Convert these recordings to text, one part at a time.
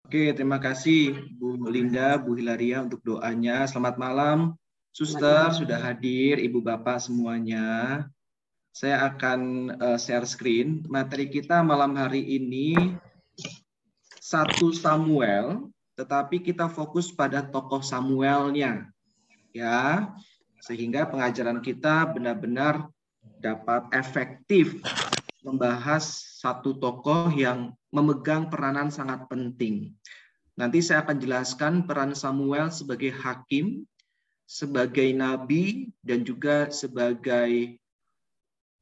Oke, terima kasih Bu Linda, Bu Hilaria untuk doanya. Selamat malam, Suster sudah hadir, Ibu Bapak semuanya. Saya akan share screen. Materi kita malam hari ini 1 Samuel, tetapi kita fokus pada tokoh Samuelnya, ya, sehingga pengajaran kita benar-benar dapat efektif membahas satu tokoh yang memegang peranan sangat penting. Nanti saya akan jelaskan peran Samuel sebagai hakim, sebagai nabi, dan juga sebagai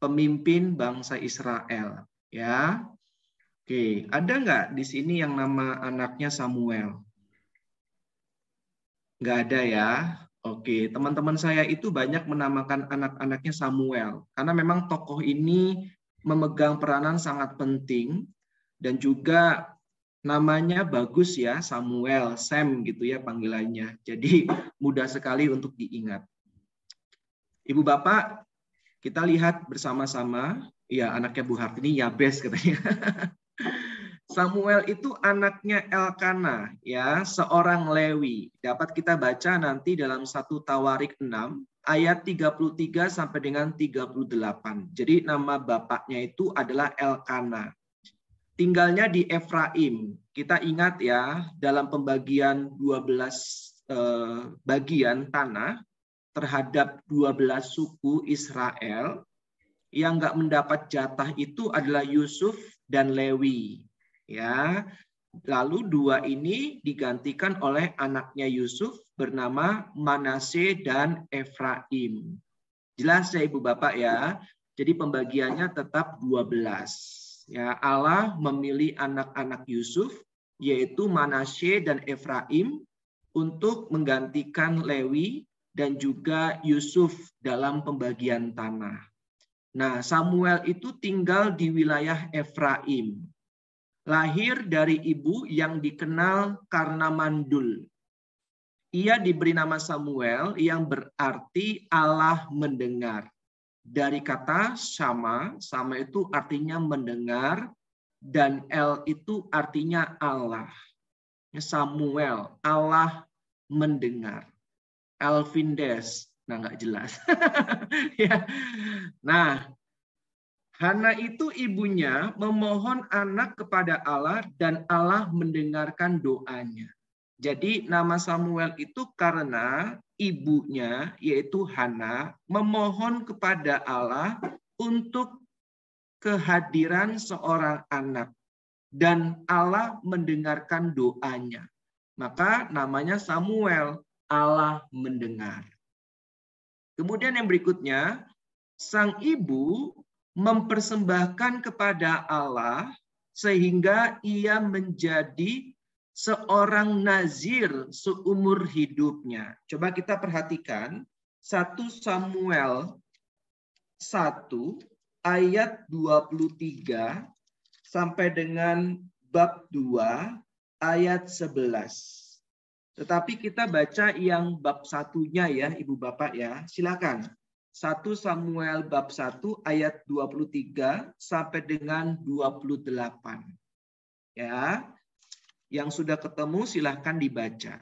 pemimpin bangsa Israel. Ya, oke. Ada nggak di sini yang nama anaknya Samuel? Nggak ada ya. Oke, teman-teman saya itu banyak menamakan anak-anaknya Samuel karena memang tokoh ini memegang peranan sangat penting dan juga namanya bagus ya, Samuel, Sam gitu ya panggilannya. Jadi mudah sekali untuk diingat. Ibu Bapak, kita lihat bersama-sama, ya anaknya Bu Hartini, Yabes katanya. Samuel itu anaknya Elkana, ya, seorang Lewi. Dapat kita baca nanti dalam 1 Tawarik 6 ayat 33 sampai dengan 38. Jadi nama bapaknya itu adalah Elkana. Tinggalnya di Efraim. Kita ingat ya, dalam pembagian 12 bagian tanah terhadap 12 suku Israel, yang nggak mendapat jatah itu adalah Yusuf dan Lewi. Ya, lalu 2 ini digantikan oleh anaknya Yusuf bernama Manase dan Efraim. Jelas ya Ibu Bapak ya. Jadi pembagiannya tetap 12. Ya, Allah memilih anak-anak Yusuf yaitu Manasye dan Efraim untuk menggantikan Lewi dan juga Yusuf dalam pembagian tanah. Nah, Samuel itu tinggal di wilayah Efraim. Lahir dari ibu yang dikenal karena mandul. Ia diberi nama Samuel yang berarti Allah mendengar. Dari kata sama itu artinya mendengar, dan El itu artinya Allah. Samuel, Allah mendengar. Elvindes, nah nggak jelas. Ya. Nah, Hana itu ibunya memohon anak kepada Allah dan Allah mendengarkan doanya. Jadi nama Samuel itu karena ibunya yaitu Hana memohon kepada Allah untuk kehadiran seorang anak dan Allah mendengarkan doanya. Maka namanya Samuel, Allah mendengar. Kemudian yang berikutnya, sang ibu mempersembahkan kepada Allah sehingga ia menjadi seorang nazir seumur hidupnya. Coba kita perhatikan 1 Samuel 1 ayat 23 sampai dengan bab 2 ayat 11. Tetapi kita baca yang bab satunya ya Ibu Bapak ya. Silakan. 1 Samuel bab 1 ayat 23 sampai dengan 28. Ya. Yang sudah ketemu silahkan dibaca.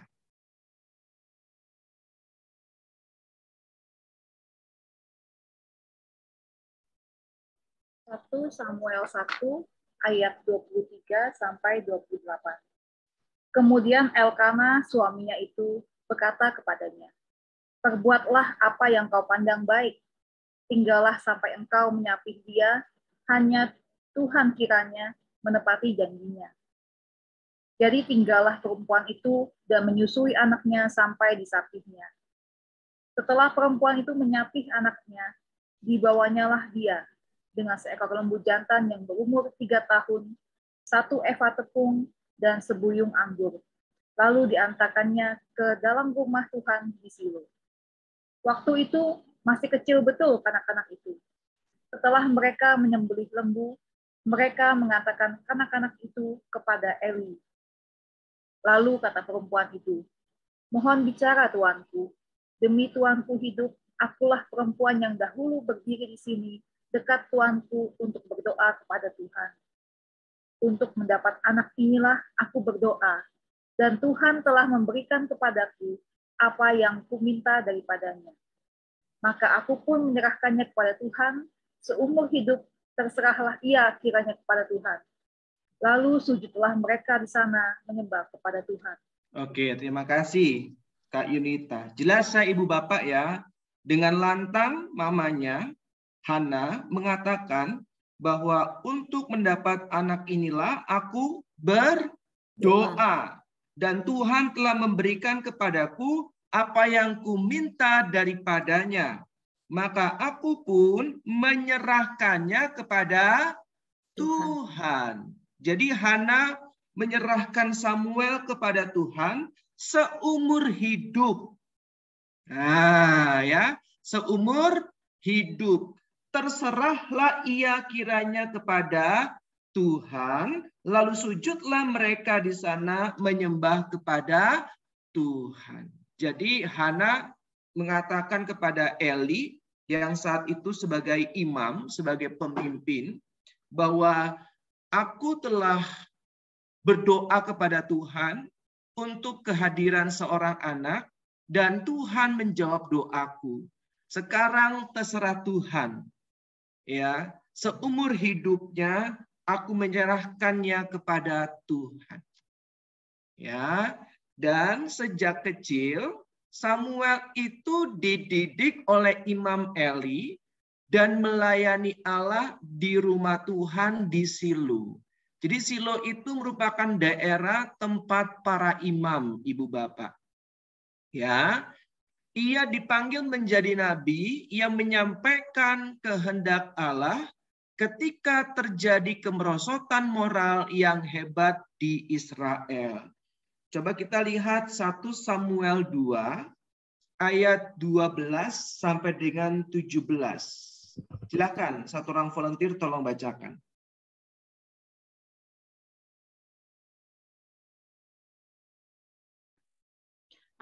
1 Samuel 1 ayat 23 sampai 28. Kemudian Elkana suaminya itu berkata kepadanya, "Perbuatlah apa yang kau pandang baik. Tinggallah sampai engkau menyapih dia, hanya Tuhan kiranya menepati janjinya." Jadi tinggallah perempuan itu dan menyusui anaknya sampai disapihnya. Setelah perempuan itu menyapih anaknya, dibawanyalah dia dengan seekor lembu jantan yang berumur 3 tahun, 1 eva tepung, dan sebuyung anggur. Lalu diantarkannya ke dalam rumah Tuhan di Silo. Waktu itu masih kecil betul kanak-kanak itu. Setelah mereka menyembelih lembu, mereka mengatakan kanak-kanak itu kepada Eli. Lalu kata perempuan itu, "Mohon bicara tuanku, demi tuanku hidup, akulah perempuan yang dahulu berdiri di sini dekat tuanku untuk berdoa kepada Tuhan. Untuk mendapat anak inilah aku berdoa, dan Tuhan telah memberikan kepadaku apa yang kuminta daripadanya. Maka aku pun menyerahkannya kepada Tuhan, seumur hidup terserahlah ia kiranya kepada Tuhan. Lalu sujudlah mereka di sana menyembah kepada Tuhan. Oke, terima kasih Kak Yunita. Jelas saya ibu bapak ya, dengan lantang mamanya Hana mengatakan bahwa untuk mendapat anak inilah aku berdoa. Dan Tuhan telah memberikan kepadaku apa yang kuminta daripadanya. Maka aku pun menyerahkannya kepada Tuhan. Jadi Hana menyerahkan Samuel kepada Tuhan seumur hidup. Nah, ya, seumur hidup. Terserahlah ia kiranya kepada Tuhan, lalu sujudlah mereka di sana menyembah kepada Tuhan. Jadi Hana mengatakan kepada Eli yang saat itu sebagai imam, sebagai pemimpin, bahwa aku telah berdoa kepada Tuhan untuk kehadiran seorang anak dan Tuhan menjawab doaku. Sekarang terserah Tuhan. Ya, seumur hidupnya aku menyerahkannya kepada Tuhan. Ya, dan sejak kecil Samuel itu dididik oleh Imam Eli dan melayani Allah di rumah Tuhan di Silo. Jadi Silo itu merupakan daerah tempat para imam, ibu bapak. Ya, ia dipanggil menjadi nabi yang menyampaikan kehendak Allah ketika terjadi kemerosotan moral yang hebat di Israel. Coba kita lihat 1 Samuel 2 ayat 12 sampai dengan 17. Silakan satu orang volunteer tolong bacakan.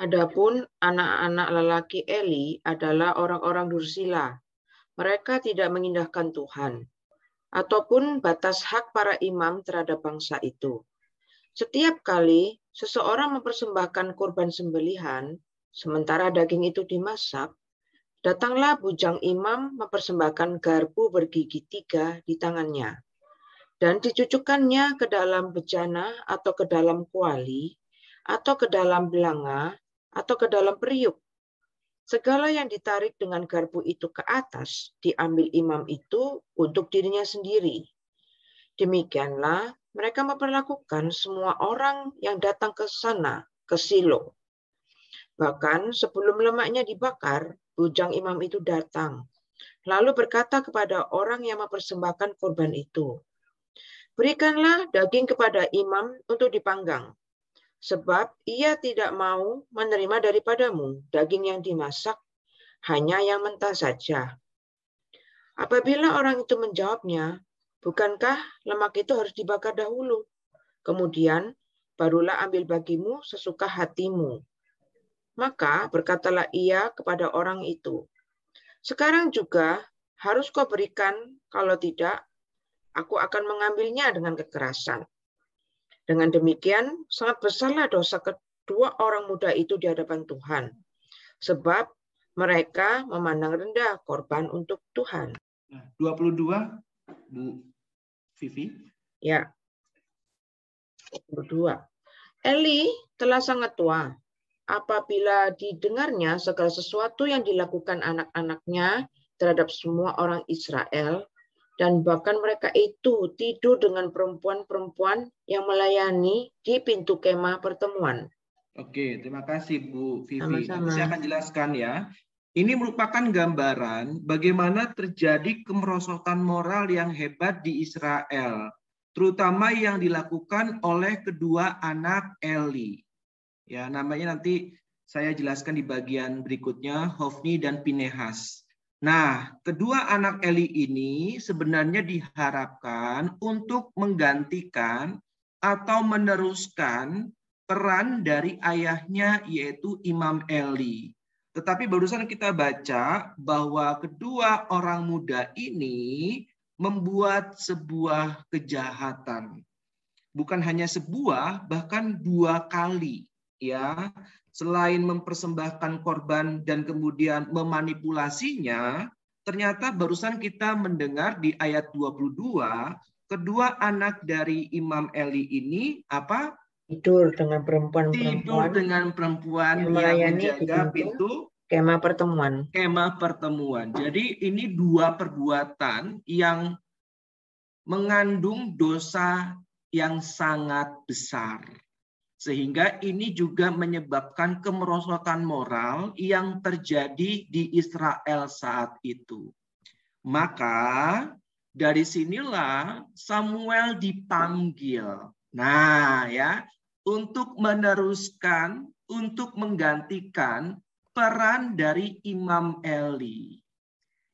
Adapun anak-anak lelaki Eli adalah orang-orang dursila. Mereka tidak mengindahkan Tuhan ataupun batas hak para imam terhadap bangsa itu. Setiap kali seseorang mempersembahkan kurban sembelihan, sementara daging itu dimasak, datanglah bujang imam mempersembahkan garpu bergigi 3 di tangannya, dan dicucukkannya ke dalam bejana atau ke dalam kuali, atau ke dalam belanga, atau ke dalam periuk. Segala yang ditarik dengan garpu itu ke atas, diambil imam itu untuk dirinya sendiri. Demikianlah mereka memperlakukan semua orang yang datang ke sana, ke Silo. Bahkan sebelum lemaknya dibakar, bujang imam itu datang, lalu berkata kepada orang yang mempersembahkan kurban itu, "Berikanlah daging kepada imam untuk dipanggang, sebab ia tidak mau menerima daripadamu daging yang dimasak, hanya yang mentah saja." Apabila orang itu menjawabnya, "Bukankah lemak itu harus dibakar dahulu? Kemudian barulah ambil bagimu sesuka hatimu." Maka berkatalah ia kepada orang itu, "Sekarang juga harus kau berikan, kalau tidak, aku akan mengambilnya dengan kekerasan." Dengan demikian, sangat besarlah dosa kedua orang muda itu di hadapan Tuhan, sebab mereka memandang rendah korban untuk Tuhan. 22, Bu Vivi. Ya. 22. Eli telah sangat tua. Apabila didengarnya segala sesuatu yang dilakukan anak-anaknya terhadap semua orang Israel, dan bahkan mereka itu tidur dengan perempuan-perempuan yang melayani di pintu kemah pertemuan. Oke, terima kasih Bu Vivi. Sama-sama. Nanti saya akan jelaskan ya. Ini merupakan gambaran bagaimana terjadi kemerosotan moral yang hebat di Israel, terutama yang dilakukan oleh kedua anak Eli. Ya, namanya nanti saya jelaskan di bagian berikutnya, Hofni dan Pinehas. Nah, kedua anak Eli ini sebenarnya diharapkan untuk menggantikan atau meneruskan peran dari ayahnya, yaitu Imam Eli. Tetapi barusan kita baca bahwa kedua orang muda ini membuat sebuah kejahatan. bukan hanya sebuah, bahkan 2 kali. Ya, selain mempersembahkan korban dan kemudian memanipulasinya, ternyata barusan kita mendengar di ayat 22, kedua anak dari Imam Eli ini apa? Tidur dengan Tidur perempuan-perempuan dengan perempuan yang yang melayani di menjaga pintu pintu kemah pertemuan. kemah pertemuan. Jadi ini 2 perbuatan yang mengandung dosa yang sangat besar. Sehingga ini juga menyebabkan kemerosotan moral yang terjadi di Israel saat itu. Maka dari sinilah Samuel dipanggil. Nah, ya, untuk meneruskan, untuk menggantikan peran dari Imam Eli.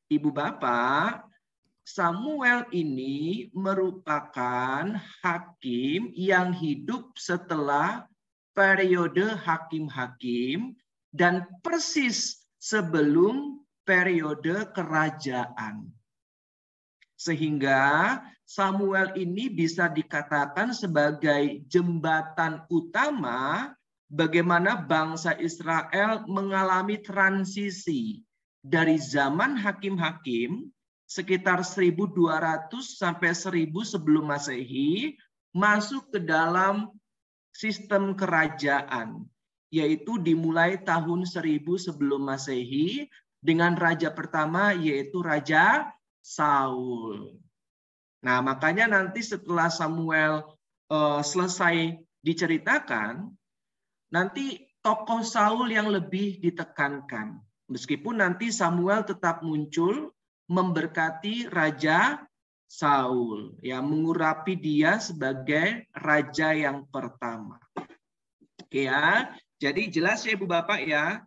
Ibu bapak, Samuel ini merupakan hakim yang hidup setelah periode hakim-hakim dan persis sebelum periode kerajaan. Sehingga Samuel ini bisa dikatakan sebagai jembatan utama bagaimana bangsa Israel mengalami transisi dari zaman hakim-hakim sekitar 1200 sampai 1000 sebelum Masehi masuk ke dalam sistem kerajaan, yaitu dimulai tahun 1000 sebelum Masehi dengan raja pertama yaitu Raja Saul. Nah, makanya nanti setelah Samuel selesai diceritakan, nanti tokoh Saul yang lebih ditekankan. Meskipun nanti Samuel tetap muncul memberkati Raja Saul, ya, mengurapi dia sebagai raja yang pertama. Oke ya, jadi jelas ya Ibu Bapak ya,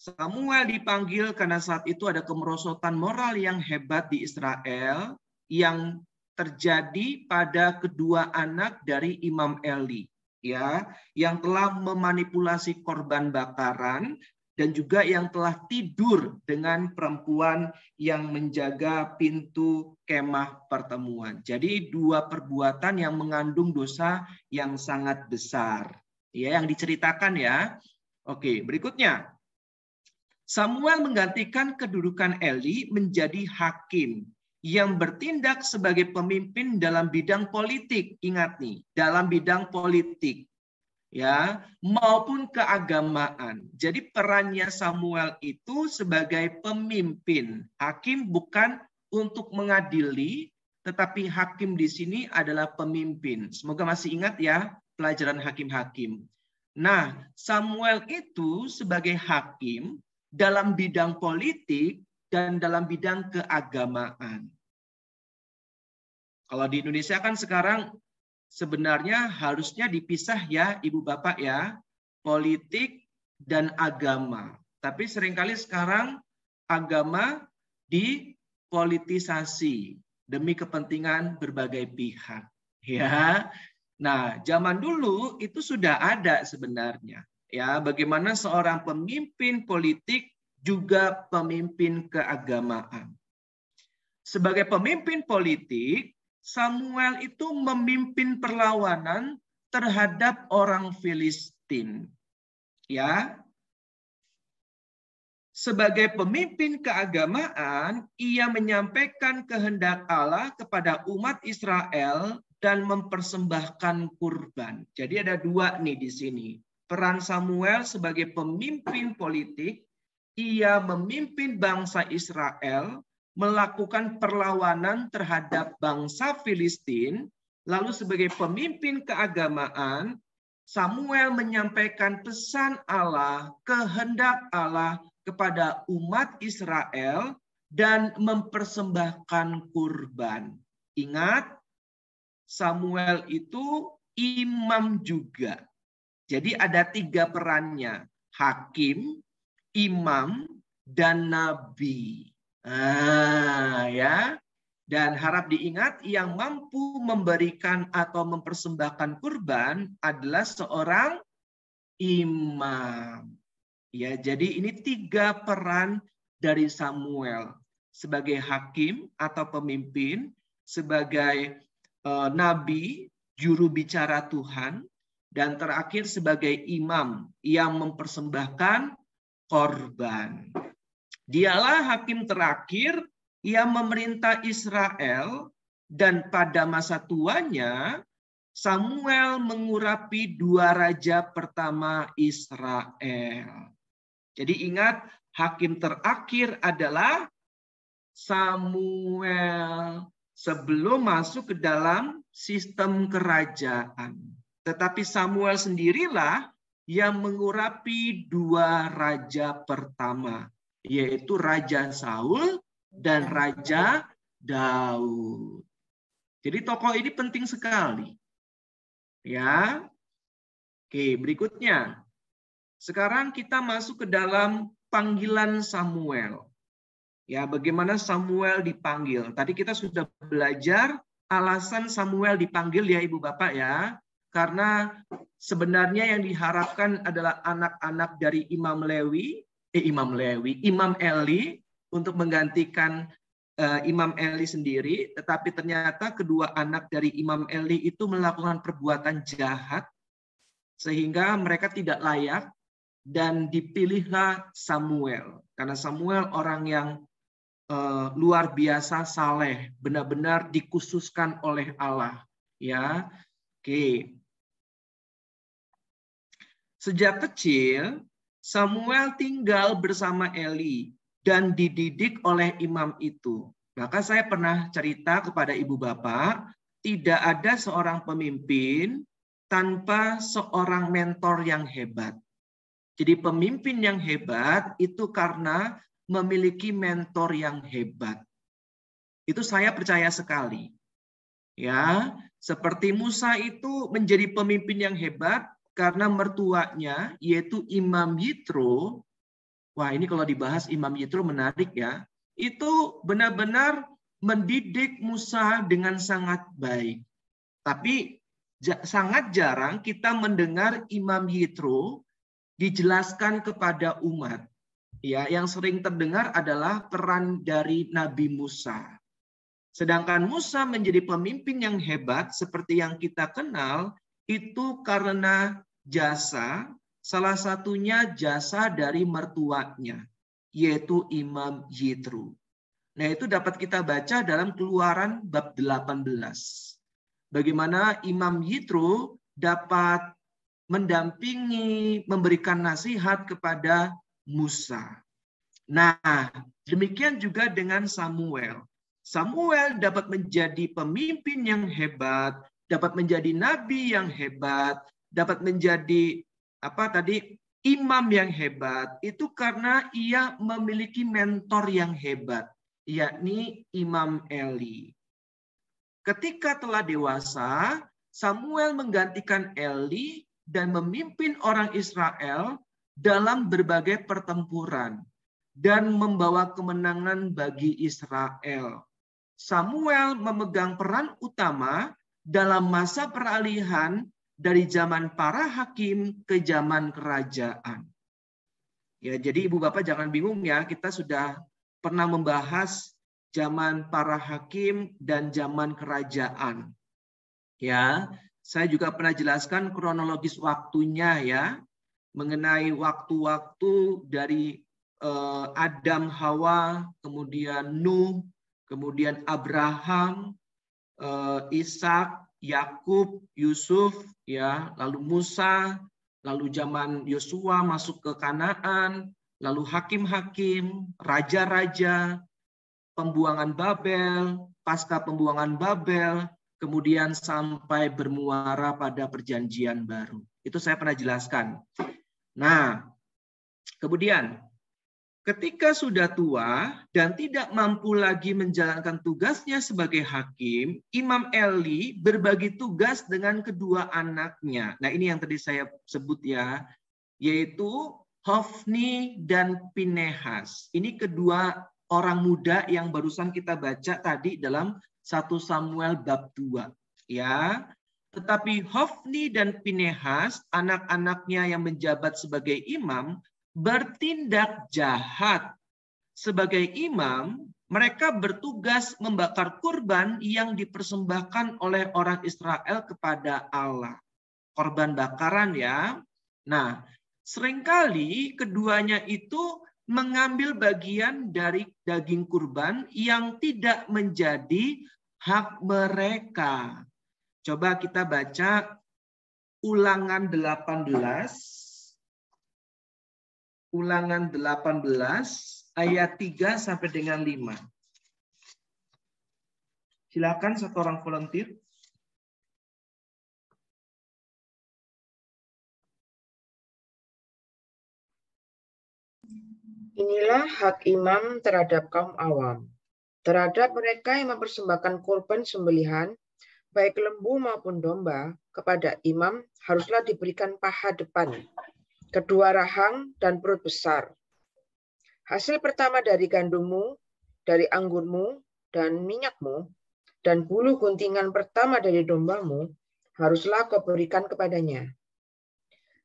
Samuel dipanggil karena saat itu ada kemerosotan moral yang hebat di Israel yang terjadi pada kedua anak dari Imam Eli, ya, yang telah memanipulasi korban bakaran dan juga yang telah tidur dengan perempuan yang menjaga pintu kemah pertemuan. Jadi 2 perbuatan yang mengandung dosa yang sangat besar, ya, yang diceritakan ya. Oke, berikutnya. Samuel menggantikan kedudukan Eli menjadi hakim yang bertindak sebagai pemimpin dalam bidang politik. Ingat nih, dalam bidang politik, ya, maupun keagamaan. Jadi perannya Samuel itu sebagai pemimpin. Hakim bukan untuk mengadili, tetapi hakim di sini adalah pemimpin. Semoga masih ingat ya pelajaran hakim-hakim. Nah, Samuel itu sebagai hakim dalam bidang politik dan dalam bidang keagamaan. Kalau di Indonesia kan sekarang sebenarnya harusnya dipisah ya Ibu Bapak ya, politik dan agama. Tapi seringkali sekarang agama dipolitisasi demi kepentingan berbagai pihak. Ya. Nah, zaman dulu itu sudah ada sebenarnya. Ya, bagaimana seorang pemimpin politik juga pemimpin keagamaan. Sebagai pemimpin politik, Samuel itu memimpin perlawanan terhadap orang Filistin. Ya. Sebagai pemimpin keagamaan, ia menyampaikan kehendak Allah kepada umat Israel dan mempersembahkan kurban. Jadi ada 2 nih di sini. Peran Samuel sebagai pemimpin politik, ia memimpin bangsa Israel melakukan perlawanan terhadap bangsa Filistin, lalu sebagai pemimpin keagamaan, Samuel menyampaikan pesan Allah, kehendak Allah kepada umat Israel dan mempersembahkan kurban. Ingat, Samuel itu imam juga. Jadi ada 3 perannya, hakim, imam, dan nabi. Ya, dan harap diingat yang mampu memberikan atau mempersembahkan kurban adalah seorang imam. Ya, jadi ini 3 peran dari Samuel sebagai hakim atau pemimpin, sebagai nabi, juru bicara Tuhan, dan terakhir sebagai imam yang mempersembahkan korban. Dialah hakim terakhir yang memerintah Israel, dan pada masa tuanya Samuel mengurapi 2 raja pertama Israel. Jadi ingat, hakim terakhir adalah Samuel sebelum masuk ke dalam sistem kerajaan. Tetapi Samuel sendirilah yang mengurapi 2 raja pertama, yaitu Raja Saul dan Raja Daud. Jadi tokoh ini penting sekali. Ya. Oke, berikutnya. Sekarang kita masuk ke dalam panggilan Samuel. Ya, bagaimana Samuel dipanggil? Tadi kita sudah belajar alasan Samuel dipanggil ya Ibu Bapak ya. Karena sebenarnya yang diharapkan adalah anak-anak dari Imam Eli untuk menggantikan Imam Eli sendiri, tetapi ternyata kedua anak dari Imam Eli itu melakukan perbuatan jahat sehingga mereka tidak layak, dan dipilihlah Samuel. Karena Samuel orang yang luar biasa saleh, benar-benar dikhususkan oleh Allah. Ya, oke. Sejak kecil Samuel tinggal bersama Eli dan dididik oleh imam itu. Maka saya pernah cerita kepada ibu bapak, tidak ada seorang pemimpin tanpa seorang mentor yang hebat. Jadi pemimpin yang hebat itu karena memiliki mentor yang hebat. Itu saya percaya sekali. Ya, seperti Musa itu menjadi pemimpin yang hebat karena mertuanya yaitu Imam Yitro. Wah, ini kalau dibahas Imam Yitro menarik ya. Itu benar-benar mendidik Musa dengan sangat baik. Tapi sangat jarang kita mendengar Imam Yitro dijelaskan kepada umat. Ya, yang sering terdengar adalah peran dari Nabi Musa. Sedangkan Musa menjadi pemimpin yang hebat seperti yang kita kenal itu karena jasa, salah satunya jasa dari mertuanya, yaitu Imam Yitro. Nah, itu dapat kita baca dalam Keluaran bab 18. Bagaimana Imam Yitro dapat mendampingi, memberikan nasihat kepada Musa. Nah, demikian juga dengan Samuel. Samuel dapat menjadi pemimpin yang hebat, dapat menjadi nabi yang hebat, dapat menjadi imam yang hebat, itu karena ia memiliki mentor yang hebat, yakni Imam Eli. Ketika telah dewasa, Samuel menggantikan Eli dan memimpin orang Israel dalam berbagai pertempuran dan membawa kemenangan bagi Israel. Samuel memegang peran utama dalam masa peralihan dari zaman para hakim ke zaman kerajaan. Ya, jadi Ibu Bapak jangan bingung ya, kita sudah pernah membahas zaman para hakim dan zaman kerajaan. Ya, saya juga pernah jelaskan kronologis waktunya ya, mengenai waktu-waktu dari Adam, Hawa, kemudian Nuh, kemudian Abraham, Ishak, Yakub, Yusuf, ya, lalu Musa, lalu zaman Yosua masuk ke Kanaan, lalu hakim-hakim, raja-raja, pembuangan Babel, pasca pembuangan Babel, kemudian sampai bermuara pada perjanjian baru. Itu saya pernah jelaskan. Nah, kemudian ketika sudah tua dan tidak mampu lagi menjalankan tugasnya sebagai hakim, Imam Eli berbagi tugas dengan kedua anaknya. Nah, ini yang tadi saya sebut ya, yaitu Hofni dan Pinehas. Ini kedua orang muda yang barusan kita baca tadi dalam 1 Samuel bab 2. Ya. Tetapi Hofni dan Pinehas, anak-anaknya yang menjabat sebagai imam, bertindak jahat. Sebagai imam, mereka bertugas membakar kurban yang dipersembahkan oleh orang Israel kepada Allah. Korban bakaran ya. Nah, seringkali keduanya itu mengambil bagian dari daging kurban yang tidak menjadi hak mereka. Coba kita baca Ulangan 18. Ulangan 18 ayat 3 sampai dengan 5. Silakan satu orang volunteer. Inilah hak imam terhadap kaum awam, terhadap mereka yang mempersembahkan kurban sembelihan, baik lembu maupun domba, kepada imam haruslah diberikan paha depan, kedua rahang dan perut besar. Hasil pertama dari gandummu, dari anggurmu, dan minyakmu, dan bulu guntingan pertama dari dombamu, haruslah kau berikan kepadanya.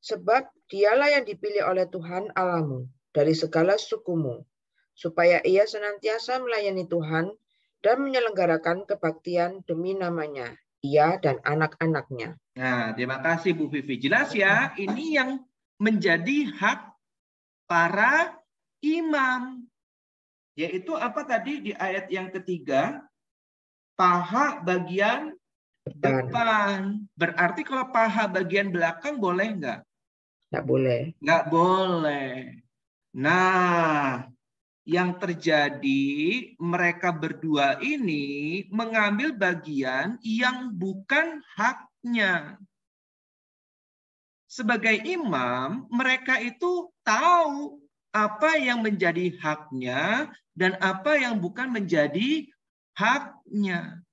Sebab dialah yang dipilih oleh Tuhan Allahmu dari segala sukumu, supaya ia senantiasa melayani Tuhan dan menyelenggarakan kebaktian demi namanya, ia dan anak-anaknya. Nah, terima kasih Bu Vivi. Jelas ya, ini yang menjadi hak para imam. Yaitu apa tadi di ayat yang ketiga? Paha bagian depan. Berarti kalau paha bagian belakang boleh nggak? Nggak boleh. Nggak boleh. Nah, yang terjadi mereka berdua ini mengambil bagian yang bukan haknya. Sebagai imam, mereka itu tahu apa yang menjadi haknya dan apa yang bukan menjadi haknya.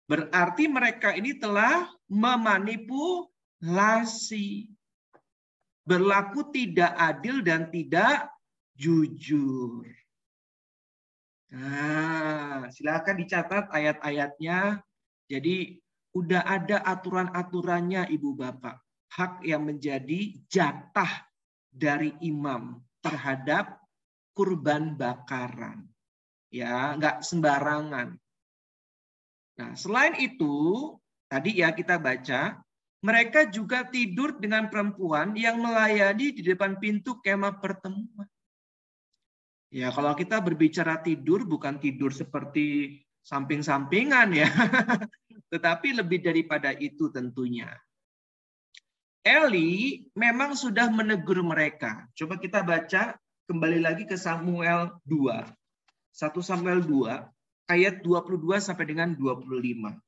Berarti mereka ini telah memanipulasi, berlaku tidak adil dan tidak jujur. Nah, silakan dicatat ayat-ayatnya. Jadi udah ada aturan-aturannya Ibu Bapak. Hak yang menjadi jatah dari imam terhadap kurban bakaran. Ya, nggak sembarangan. Nah, selain itu, tadi ya kita baca, mereka juga tidur dengan perempuan yang melayani di depan pintu kemah pertemuan. Ya, kalau kita berbicara tidur, bukan tidur seperti samping-sampingan ya, tetapi lebih daripada itu tentunya. Eli memang sudah menegur mereka. Coba kita baca kembali lagi ke Samuel 2. 1 Samuel 2 ayat 22 sampai dengan 25.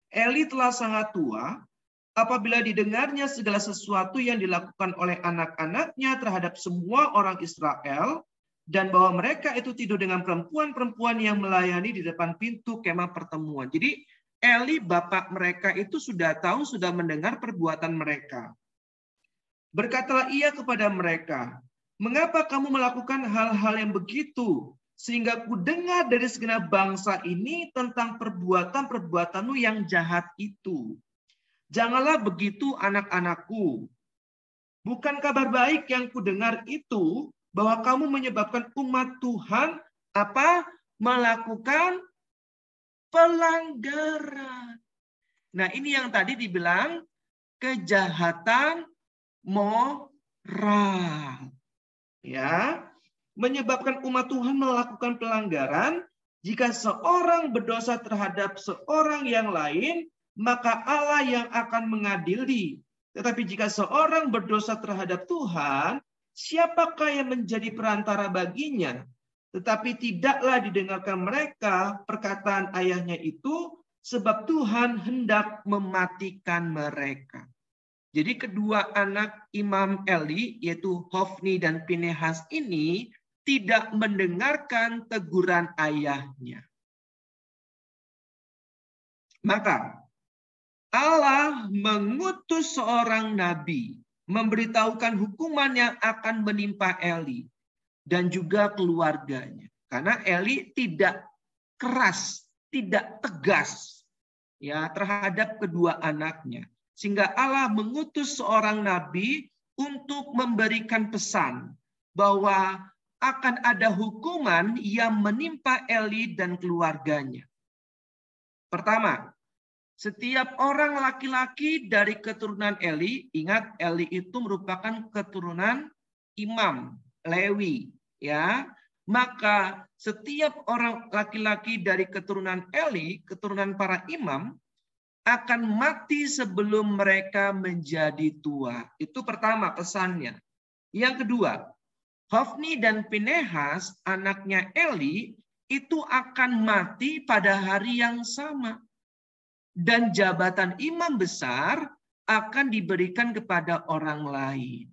Eli telah sangat tua apabila didengarnya segala sesuatu yang dilakukan oleh anak-anaknya terhadap semua orang Israel dan bahwa mereka itu tidur dengan perempuan-perempuan yang melayani di depan pintu kemah pertemuan. Jadi Eli bapak mereka itu sudah tahu, sudah mendengar perbuatan mereka. Berkatalah ia kepada mereka, "Mengapa kamu melakukan hal-hal yang begitu? Sehingga ku dengar dari segenap bangsa ini tentang perbuatan-perbuatanmu yang jahat itu. Janganlah begitu anak-anakku. Bukan kabar baik yang ku dengar itu, bahwa kamu menyebabkan umat Tuhan melakukan pelanggaran." Nah, ini yang tadi dibilang kejahatan moral. Ya, menyebabkan umat Tuhan melakukan pelanggaran. Jika seorang berdosa terhadap seorang yang lain, maka Allah yang akan mengadili. Tetapi jika seorang berdosa terhadap Tuhan, siapakah yang menjadi perantara baginya? Tetapi tidaklah didengarkan mereka perkataan ayahnya itu, sebab Tuhan hendak mematikan mereka. Jadi kedua anak Imam Eli, yaitu Hofni dan Pinehas ini, tidak mendengarkan teguran ayahnya. Maka Allah mengutus seorang nabi, memberitahukan hukuman yang akan menimpa Eli dan juga keluarganya. Karena Eli tidak keras, tidak tegas ya terhadap kedua anaknya. Sehingga Allah mengutus seorang nabi untuk memberikan pesan bahwa akan ada hukuman yang menimpa Eli dan keluarganya. Pertama, setiap orang laki-laki dari keturunan Eli, ingat Eli itu merupakan keturunan imam, Lewi, ya. Maka setiap orang laki-laki dari keturunan Eli, keturunan para imam, akan mati sebelum mereka menjadi tua. Itu pertama pesannya. Yang kedua, Hofni dan Pinehas, anaknya Eli, itu akan mati pada hari yang sama. Dan jabatan imam besar akan diberikan kepada orang lain.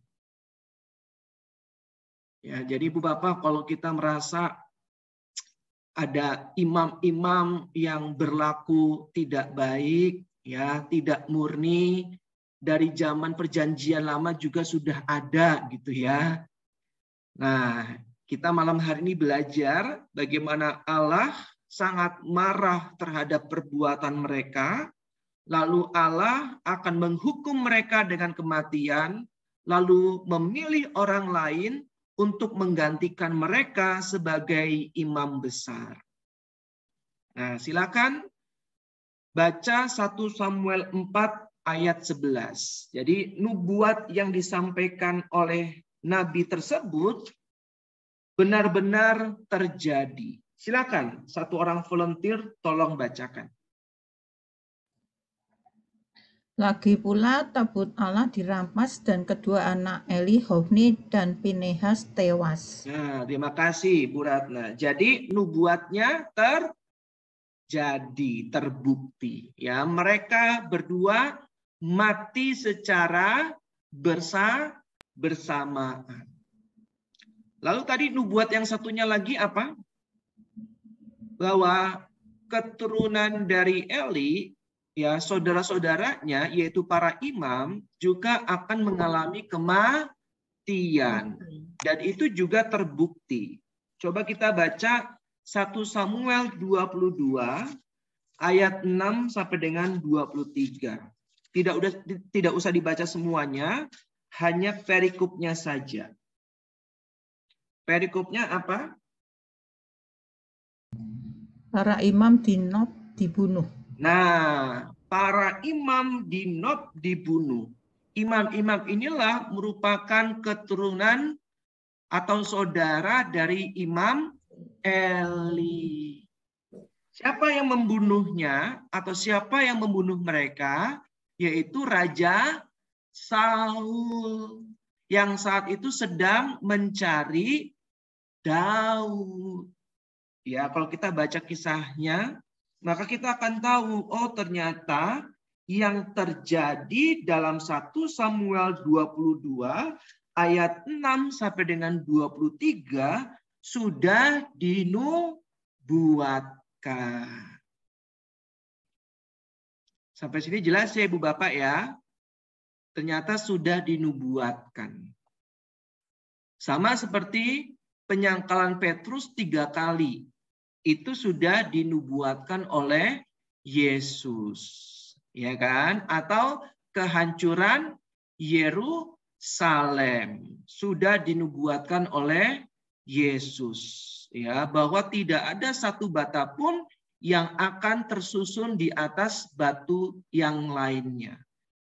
Ya, jadi Ibu Bapak, kalau kita merasa ada imam-imam yang berlaku tidak baik, ya, tidak murni, dari zaman perjanjian lama juga sudah ada gitu ya. Nah, kita malam hari ini belajar bagaimana Allah sangat marah terhadap perbuatan mereka, lalu Allah akan menghukum mereka dengan kematian, lalu memilih orang lain untuk menggantikan mereka sebagai imam besar. Nah, silakan baca 1 Samuel 4 ayat 11. Jadi nubuat yang disampaikan oleh nabi tersebut benar-benar terjadi. Silakan, satu orang volunteer tolong bacakan. Lagi pula tabut Allah dirampas dan kedua anak Eli, Hofni dan Pinehas tewas. Nah, terima kasih Bu Ratna. Jadi nubuatnya terjadi, terbukti. Ya, mereka berdua mati secara bersamaan. Lalu tadi nubuat yang satunya lagi apa? Bahwa keturunan dari Eli, ya, saudara-saudaranya yaitu para imam juga akan mengalami kematian, dan itu juga terbukti. Coba kita baca 1 Samuel 22 ayat 6 sampai dengan 23. Tidak usah dibaca semuanya, hanya perikopnya saja. Perikopnya apa? Para imam di Nob dibunuh. Nah, para imam di Nob dibunuh. Imam-imam inilah merupakan keturunan atau saudara dari Imam Eli. Siapa yang membunuhnya atau siapa yang membunuh mereka? Yaitu Raja Saul yang saat itu sedang mencari Daud. Ya, kalau kita baca kisahnya, maka kita akan tahu, oh ternyata yang terjadi dalam 1 Samuel 22 ayat 6 sampai dengan 23 sudah dinubuatkan. Sampai sini jelas ya Ibu Bapak ya? Ternyata sudah dinubuatkan. Sama seperti penyangkalan Petrus 3 kali. Itu sudah dinubuatkan oleh Yesus, ya kan? Atau kehancuran Yerusalem sudah dinubuatkan oleh Yesus, ya, bahwa tidak ada satu bata pun yang akan tersusun di atas batu yang lainnya.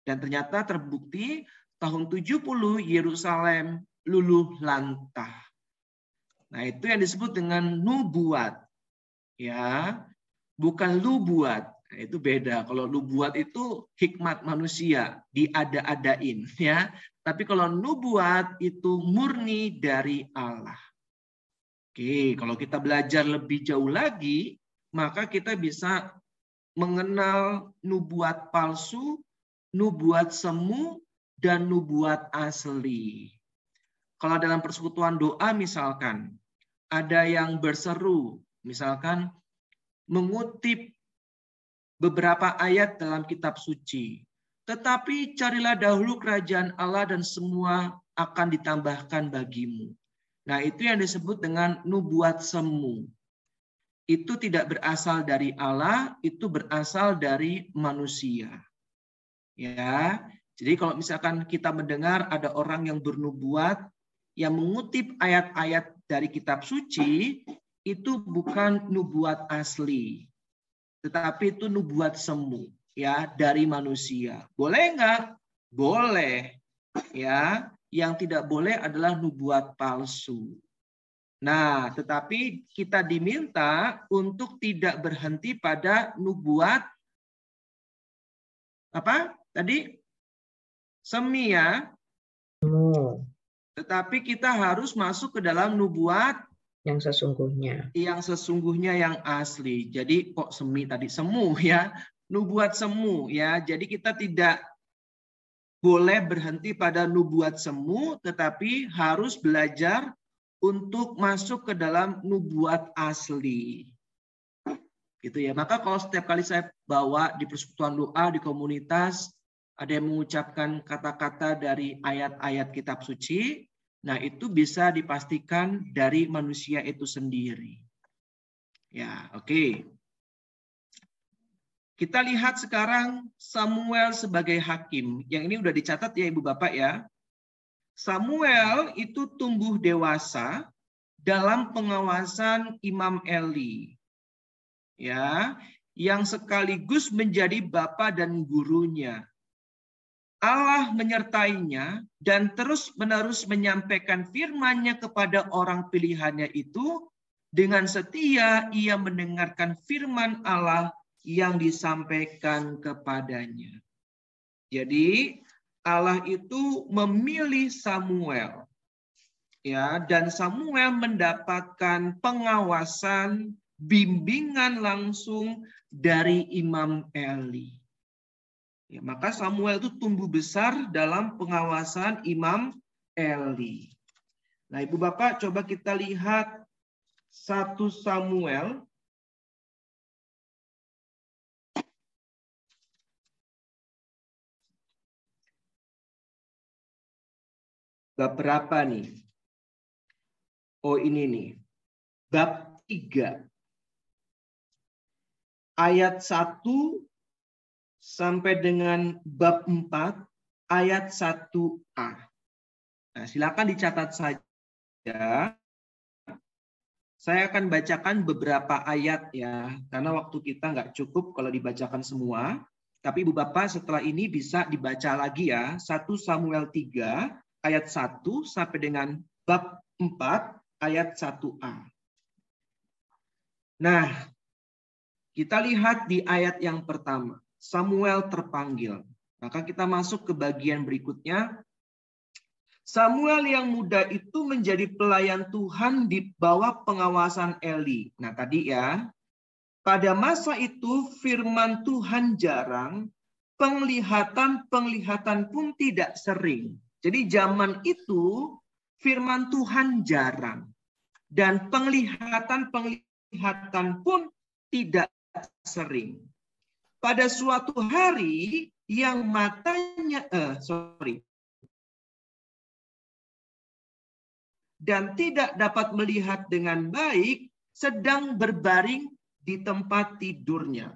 Dan ternyata terbukti tahun 70 Yerusalem luluh lantah. Nah, itu yang disebut dengan nubuat. Ya, bukan lubuat. Nah, itu beda. Kalau lubuat itu hikmat manusia, diada-adain, ya. Tapi kalau nubuat itu murni dari Allah. Oke, kalau kita belajar lebih jauh lagi, maka kita bisa mengenal nubuat palsu, nubuat semu, dan nubuat asli. Kalau dalam persekutuan doa misalkan, ada yang berseru, misalkan mengutip beberapa ayat dalam kitab suci. Tetapi carilah dahulu kerajaan Allah dan semua akan ditambahkan bagimu. Nah, itu yang disebut dengan nubuat semu. Itu tidak berasal dari Allah, itu berasal dari manusia. Ya, jadi kalau misalkan kita mendengar ada orang yang bernubuat, yang mengutip ayat-ayat dari kitab suci itu bukan nubuat asli, tetapi itu nubuat semu, ya, dari manusia. Boleh nggak? Boleh, ya. Yang tidak boleh adalah nubuat palsu. Nah, tetapi kita diminta untuk tidak berhenti pada nubuat apa tadi? Semi, ya. Tetapi kita harus masuk ke dalam nubuat Yang sesungguhnya. Yang sesungguhnya, yang asli. Jadi kok semi tadi? Semu, ya. Nubuat semu, ya. Jadi kita tidak boleh berhenti pada nubuat semu, tetapi harus belajar untuk masuk ke dalam nubuat asli. Gitu ya. Maka kalau setiap kali saya bawa di persekutuan doa di komunitas, ada yang mengucapkan kata-kata dari ayat-ayat kitab suci, nah itu bisa dipastikan dari manusia itu sendiri. Ya, oke. Kita lihat sekarang Samuel sebagai hakim. Yang ini udah dicatat ya Ibu Bapak ya. Samuel itu tumbuh dewasa dalam pengawasan Imam Eli. Ya, yang sekaligus menjadi bapa dan gurunya. Allah menyertainya dan terus-menerus menyampaikan firman-Nya kepada orang pilihannya itu. Dengan setia ia mendengarkan firman Allah yang disampaikan kepadanya. Jadi Allah itu memilih Samuel, ya, dan Samuel mendapatkan pengawasan, bimbingan langsung dari Imam Eli. Ya, maka Samuel itu tumbuh besar dalam pengawasan Imam Eli. Nah, Ibu Bapak, coba kita lihat 1 Samuel bab berapa nih? Oh, ini nih. Bab 3. Ayat 1 sampai dengan bab 4 ayat 1a. Nah, silakan dicatat saja. Saya akan bacakan beberapa ayat ya, karena waktu kita nggak cukup kalau dibacakan semua. Tapi Ibu Bapak setelah ini bisa dibaca lagi ya. 1 Samuel 3 ayat 1 sampai dengan bab 4 ayat 1a. Nah, kita lihat di ayat yang pertama. Samuel terpanggil. Maka kita masuk ke bagian berikutnya. Samuel yang muda itu menjadi pelayan Tuhan di bawah pengawasan Eli. Nah tadi ya, pada masa itu firman Tuhan jarang, penglihatan pun tidak sering. Jadi zaman itu firman Tuhan jarang. Dan penglihatan pun tidak sering. Pada suatu hari yang matanya, dan tidak dapat melihat dengan baik, sedang berbaring di tempat tidurnya.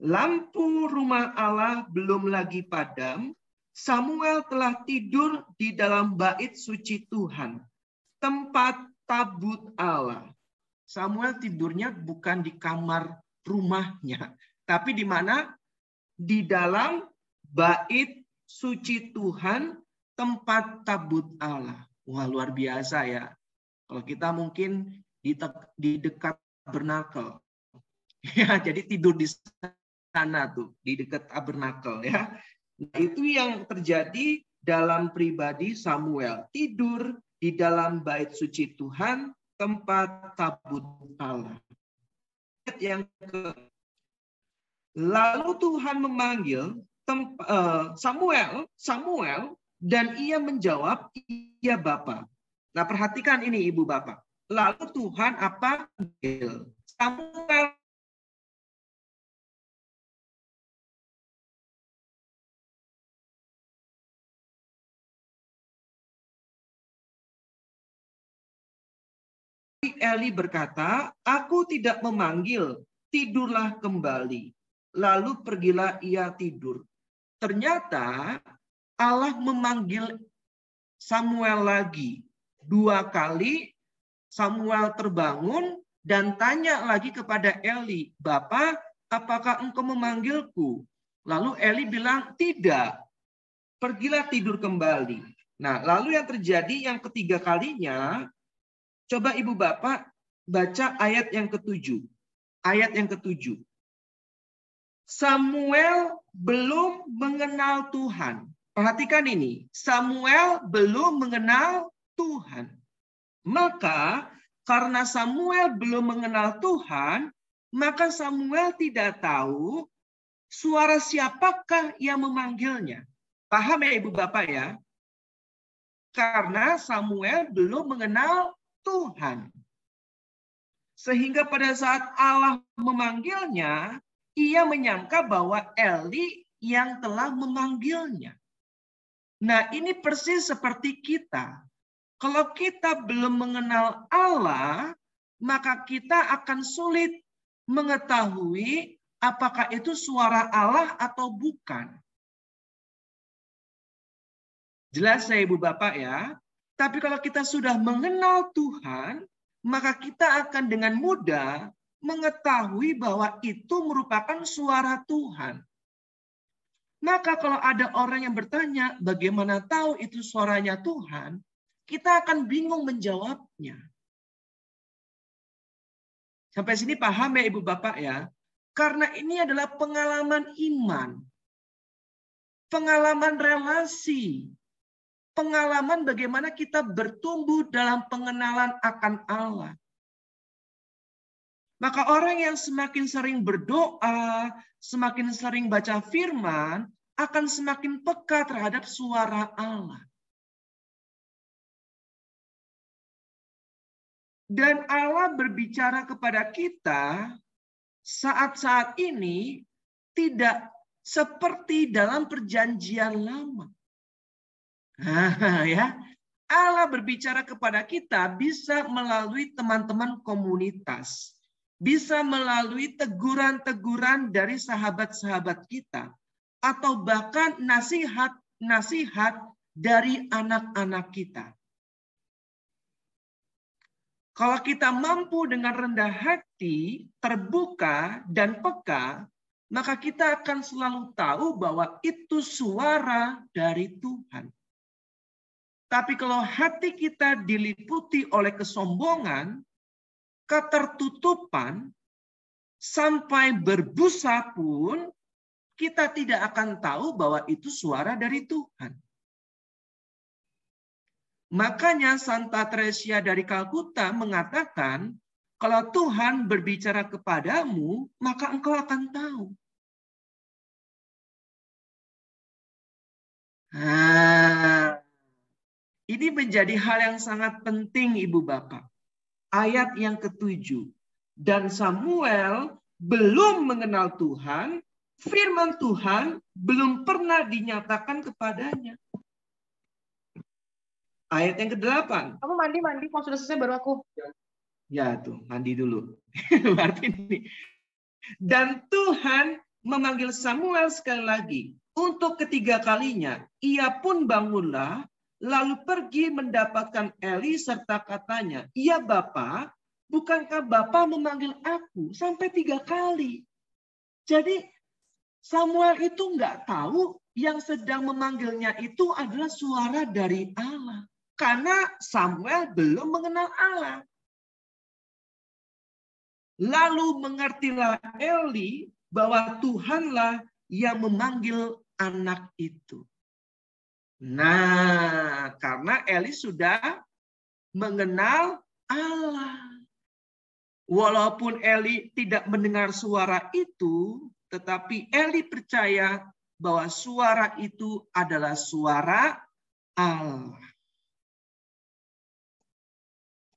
Lampu rumah Allah belum lagi padam, Samuel telah tidur di dalam bait suci Tuhan, tempat tabut Allah. Samuel tidurnya bukan di kamar rumahnya, tapi di mana? Di dalam bait suci Tuhan, tempat tabut Allah. Wah, luar biasa ya. Kalau kita mungkin di dekat tabernakel. Ya, jadi tidur di sana tuh, di dekat tabernakel ya. Nah, itu yang terjadi dalam pribadi Samuel. Tidur di dalam bait suci Tuhan, tempat tabut Allah. Yang lalu Tuhan memanggil Samuel, dan ia menjawab, iya Bapak. Nah perhatikan ini Ibu Bapak. Lalu Tuhan apa? Samuel. Eli berkata, aku tidak memanggil, tidurlah kembali. Lalu pergilah ia tidur. Ternyata Allah memanggil Samuel lagi 2 kali Samuel terbangun dan tanya lagi kepada Eli, "Bapak, apakah engkau memanggilku?" Lalu Eli bilang, "Tidak, pergilah tidur kembali." Nah, lalu yang terjadi yang ketiga kalinya, coba Ibu Bapak baca ayat yang ke-7. Ayat yang ke-7. Samuel belum mengenal Tuhan. Perhatikan ini, Samuel belum mengenal Tuhan. Maka karena Samuel belum mengenal Tuhan, maka Samuel tidak tahu suara siapakah yang memanggilnya. Paham ya Ibu Bapak ya? Karena Samuel belum mengenal Tuhan. Sehingga pada saat Allah memanggilnya, ia menyangka bahwa Eli yang telah memanggilnya. Nah, ini persis seperti kita. Kalau kita belum mengenal Allah, maka kita akan sulit mengetahui apakah itu suara Allah atau bukan. Jelas ya Ibu Bapak ya? Tapi kalau kita sudah mengenal Tuhan, maka kita akan dengan mudah mengetahui bahwa itu merupakan suara Tuhan. Maka kalau ada orang yang bertanya, bagaimana tahu itu suaranya Tuhan? Kita akan bingung menjawabnya. Sampai sini paham ya Ibu Bapak ya? Karena ini adalah pengalaman iman. Pengalaman relasi. Pengalaman bagaimana kita bertumbuh dalam pengenalan akan Allah. Maka orang yang semakin sering berdoa, semakin sering baca firman, akan semakin peka terhadap suara Allah. Dan Allah berbicara kepada kita saat-saat ini tidak seperti dalam perjanjian lama. Ya, Allah berbicara kepada kita bisa melalui teman-teman komunitas, bisa melalui teguran-teguran dari sahabat-sahabat kita, atau bahkan nasihat-nasihat dari anak-anak kita. Kalau kita mampu dengan rendah hati, terbuka, dan peka, maka kita akan selalu tahu bahwa itu suara dari Tuhan. Tapi kalau hati kita diliputi oleh kesombongan, ketertutupan, sampai berbusa pun, kita tidak akan tahu bahwa itu suara dari Tuhan. Makanya Santa Teresia dari Kalkuta mengatakan, kalau Tuhan berbicara kepadamu, maka engkau akan tahu. Ini menjadi hal yang sangat penting, Ibu Bapak. Ayat yang ke-7. Dan Samuel belum mengenal Tuhan, firman Tuhan belum pernah dinyatakan kepadanya. Ayat yang ke-8. Kamu mandi, kalau sudah selesai baru aku. Ya tuh, mandi dulu. Berarti ini. Dan Tuhan memanggil Samuel sekali lagi. Untuk ketiga kalinya, ia pun bangunlah, lalu pergi mendapatkan Eli serta katanya, "Iya Bapak, bukankah Bapak memanggil aku?" Sampai 3 kali. Jadi Samuel itu nggak tahu yang sedang memanggilnya itu adalah suara dari Allah. Karena Samuel belum mengenal Allah. Lalu mengertilah Eli bahwa Tuhanlah yang memanggil anak itu. Nah, karena Eli sudah mengenal Allah. Walaupun Eli tidak mendengar suara itu, tetapi Eli percaya bahwa suara itu adalah suara Allah.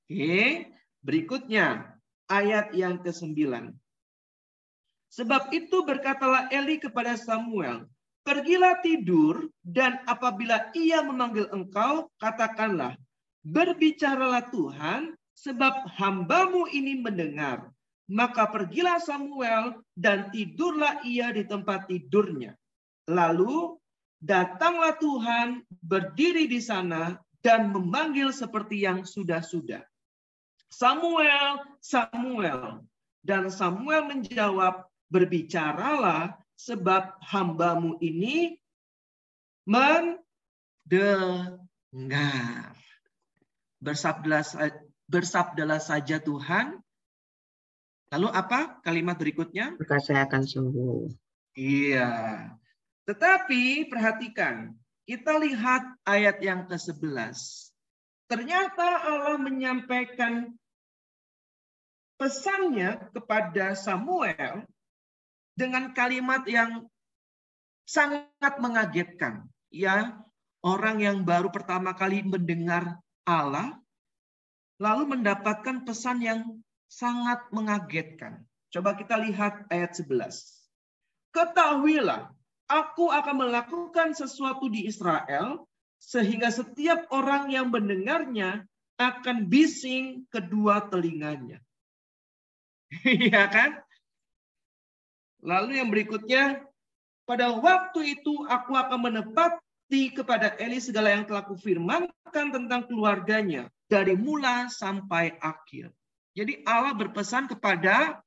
Oke, berikutnya ayat yang ke-9. Sebab itu berkatalah Eli kepada Samuel, "Pergilah tidur, dan apabila ia memanggil engkau, katakanlah, berbicaralah Tuhan, sebab hambamu ini mendengar." Maka pergilah Samuel, dan tidurlah ia di tempat tidurnya. Lalu datanglah Tuhan, berdiri di sana, dan memanggil seperti yang sudah-sudah. Samuel, Samuel. Dan Samuel menjawab, berbicaralah sebab hambamu ini mendengar. Bersabdalah saja Tuhan. Lalu apa kalimat berikutnya? Maka saya akan sembuh. Iya. Tetapi perhatikan, kita lihat ayat yang ke-11. Ternyata Allah menyampaikan pesannya kepada Samuel dengan kalimat yang sangat mengagetkan. Ya, orang yang baru pertama kali mendengar Allah, lalu mendapatkan pesan yang sangat mengagetkan. Coba kita lihat ayat 11. Ketahuilah, aku akan melakukan sesuatu di Israel, sehingga setiap orang yang mendengarnya akan bising kedua telinganya. Iya kan? Lalu yang berikutnya, pada waktu itu aku akan menepati kepada Eli segala yang telah kufirmankan tentang keluarganya dari mula sampai akhir. Jadi Allah berpesan kepada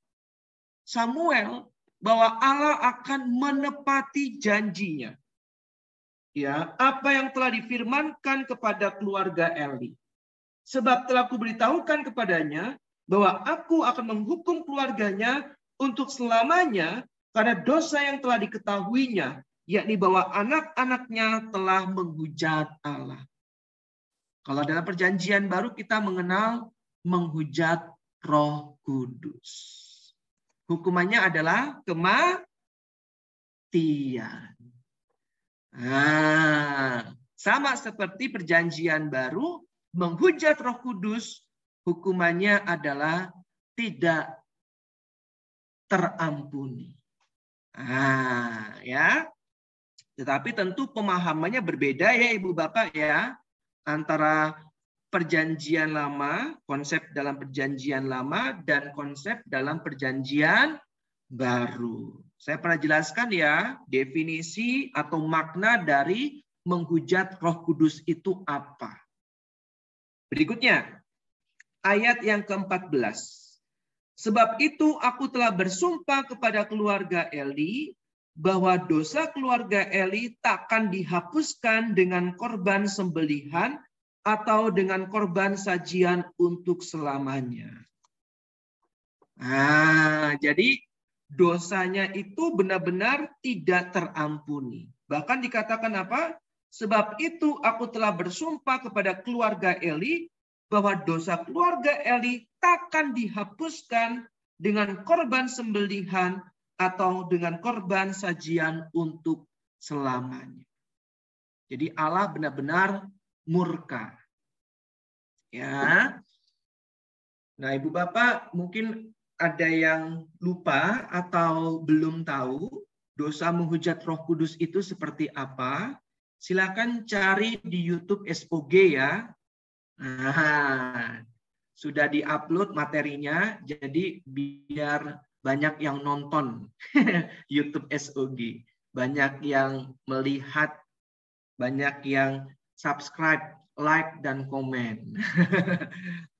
Samuel bahwa Allah akan menepati janjinya. Ya, apa yang telah difirmankan kepada keluarga Eli. Sebab telah kuberitahukan kepadanya bahwa aku akan menghukum keluarganya untuk selamanya karena dosa yang telah diketahuinya, yakni bahwa anak-anaknya telah menghujat Allah. Kalau dalam perjanjian baru kita mengenal menghujat Roh Kudus. Hukumannya adalah kematian. Sama seperti perjanjian baru, menghujat Roh Kudus, hukumannya adalah tidak terampuni. Ya. Tetapi tentu pemahamannya berbeda ya Ibu Bapak ya, antara perjanjian lama, konsep dalam perjanjian lama dan konsep dalam perjanjian baru. Saya pernah jelaskan ya, definisi atau makna dari menghujat Roh Kudus itu apa. Berikutnya, ayat yang ke-14. Sebab itu aku telah bersumpah kepada keluarga Eli bahwa dosa keluarga Eli takkan dihapuskan dengan korban sembelihan atau dengan korban sajian untuk selamanya. Jadi dosanya itu benar-benar tidak terampuni. Bahkan dikatakan apa? Sebab itu aku telah bersumpah kepada keluarga Eli bahwa dosa keluarga Eli takkan dihapuskan dengan korban sembelihan atau dengan korban sajian untuk selamanya. Jadi Allah benar-benar murka. Ya. Nah, Ibu Bapak mungkin ada yang lupa atau belum tahu dosa menghujat Roh Kudus itu seperti apa. Silakan cari di YouTube SOG ya. Sudah diupload materinya, jadi biar banyak yang nonton YouTube SOG, banyak yang melihat, banyak yang subscribe, like, dan komen.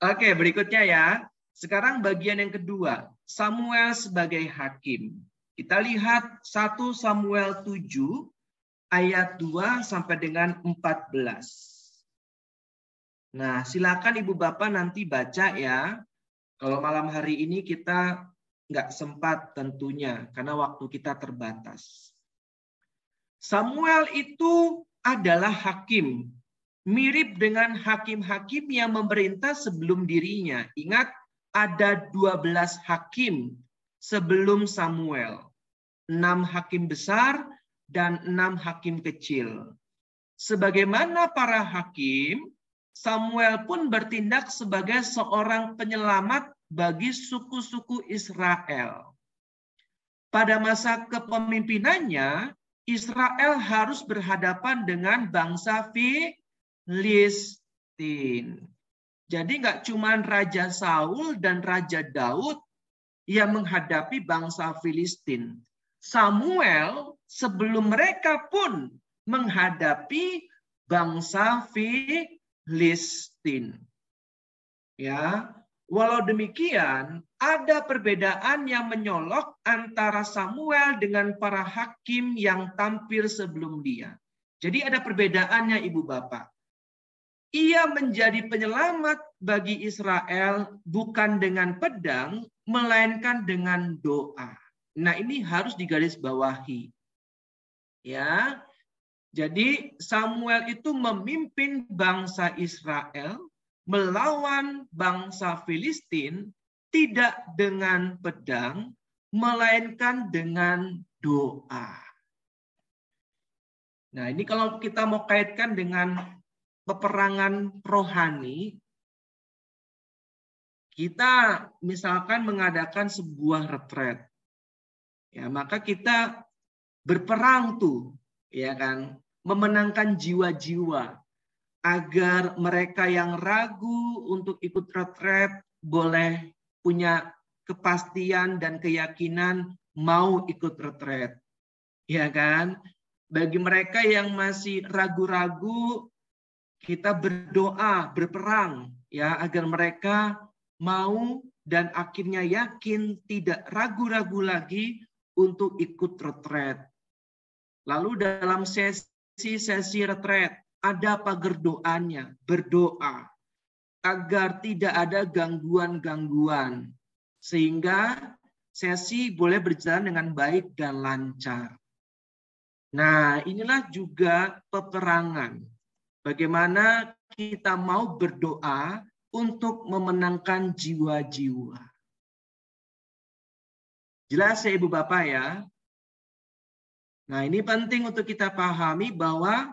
Oke, berikutnya ya. Sekarang bagian yang kedua, Samuel sebagai hakim. Kita lihat 1 Samuel 7 ayat 2 sampai dengan 14. Nah, silakan Ibu Bapak nanti baca ya. Kalau malam hari ini kita nggak sempat tentunya, karena waktu kita terbatas. Samuel itu adalah hakim. Mirip dengan hakim-hakim yang memerintah sebelum dirinya. Ingat, ada 12 hakim sebelum Samuel. 6 hakim besar dan 6 hakim kecil. Sebagaimana para hakim, Samuel pun bertindak sebagai seorang penyelamat bagi suku-suku Israel. Pada masa kepemimpinannya, Israel harus berhadapan dengan bangsa Filistin. Jadi nggak cuma Raja Saul dan Raja Daud yang menghadapi bangsa Filistin. Samuel sebelum mereka pun menghadapi bangsa Filistin. Ya, Walau demikian, ada perbedaan yang menyolok antara Samuel dengan para hakim yang tampil sebelum dia. Jadi ada perbedaannya, Ibu Bapak. Ia menjadi penyelamat bagi Israel bukan dengan pedang, melainkan dengan doa. Nah, ini harus digarisbawahi. Ya. Jadi Samuel itu memimpin bangsa Israel melawan bangsa Filistin tidak dengan pedang, melainkan dengan doa. Nah, ini kalau kita mau kaitkan dengan peperangan rohani, kita misalkan mengadakan sebuah retret. Ya, maka kita berperang tuh, ya kan, memenangkan jiwa-jiwa agar mereka yang ragu untuk ikut retret boleh punya kepastian dan keyakinan mau ikut retret. Ya kan? Bagi mereka yang masih ragu-ragu, kita berdoa, berperang ya agar mereka mau dan akhirnya yakin, tidak ragu-ragu lagi untuk ikut retret. Lalu dalam sesi retret ada pagar doanya, berdoa agar tidak ada gangguan-gangguan sehingga sesi boleh berjalan dengan baik dan lancar. Nah, inilah juga peperangan. Bagaimana kita mau berdoa untuk memenangkan jiwa-jiwa. Jelas ya Ibu Bapak ya? Nah, ini penting untuk kita pahami bahwa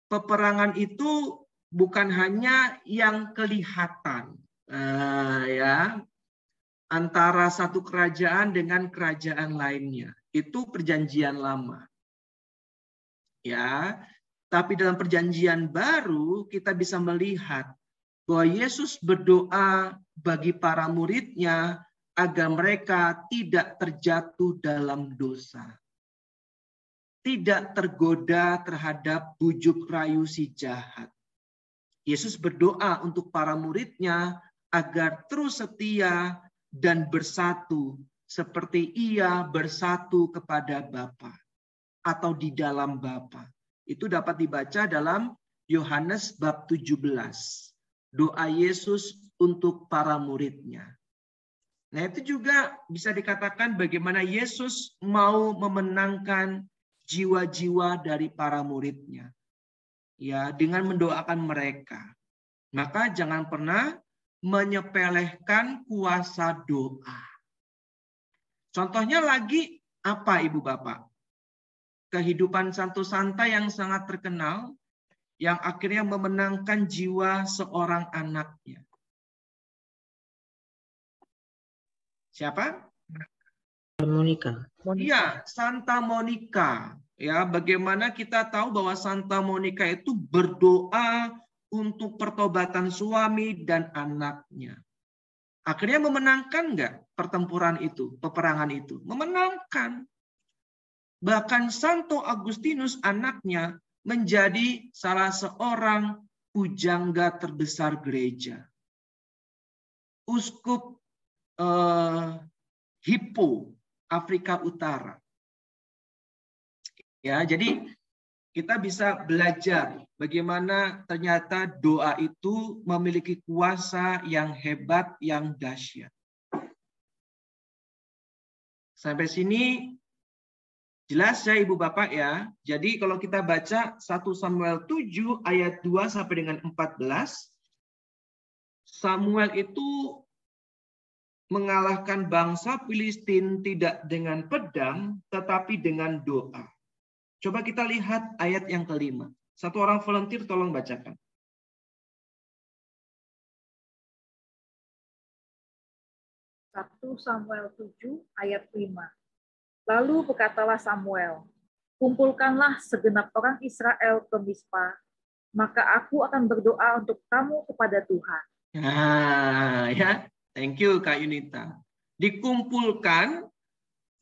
peperangan itu bukan hanya yang kelihatan. Ya, antara satu kerajaan dengan kerajaan lainnya. Itu perjanjian lama. Ya, tapi dalam perjanjian baru kita bisa melihat bahwa Yesus berdoa bagi para muridnya agar mereka tidak terjatuh dalam dosa. Tidak tergoda terhadap bujuk rayu si jahat. Yesus berdoa untuk para muridnya agar terus setia dan bersatu seperti ia bersatu kepada Bapa atau di dalam Bapa. Itu dapat dibaca dalam Yohanes bab 17. Doa Yesus untuk para muridnya. Nah, itu juga bisa dikatakan bagaimana Yesus mau memenangkan jiwa-jiwa dari para muridnya. Ya, dengan mendoakan mereka. Maka jangan pernah menyepelekan kuasa doa. Contohnya lagi apa Ibu Bapak? Kehidupan Santo Santa yang sangat terkenal, yang akhirnya memenangkan jiwa seorang anaknya. Siapa? Monica. Iya, Santa Monica. Ya, bagaimana kita tahu bahwa Santa Monica itu berdoa untuk pertobatan suami dan anaknya. Akhirnya memenangkan nggak pertempuran itu, peperangan itu? Memenangkan. Bahkan Santo Agustinus anaknya menjadi salah seorang pujangga terbesar gereja. Uskup Hippo, Afrika Utara. Ya, jadi kita bisa belajar bagaimana ternyata doa itu memiliki kuasa yang hebat, yang dahsyat. Sampai sini jelas ya Ibu Bapak ya. Jadi kalau kita baca 1 Samuel 7 ayat 2 sampai dengan 14, Samuel itu mengalahkan bangsa Filistin tidak dengan pedang, tetapi dengan doa. Coba kita lihat ayat yang kelima. Satu orang volunteer tolong bacakan. Satu Samuel 7 ayat 5. Lalu berkatalah Samuel, kumpulkanlah segenap orang Israel ke Mispa, maka aku akan berdoa untuk kamu kepada Tuhan. Nah, ya, thank you Kak Yunita. Dikumpulkan,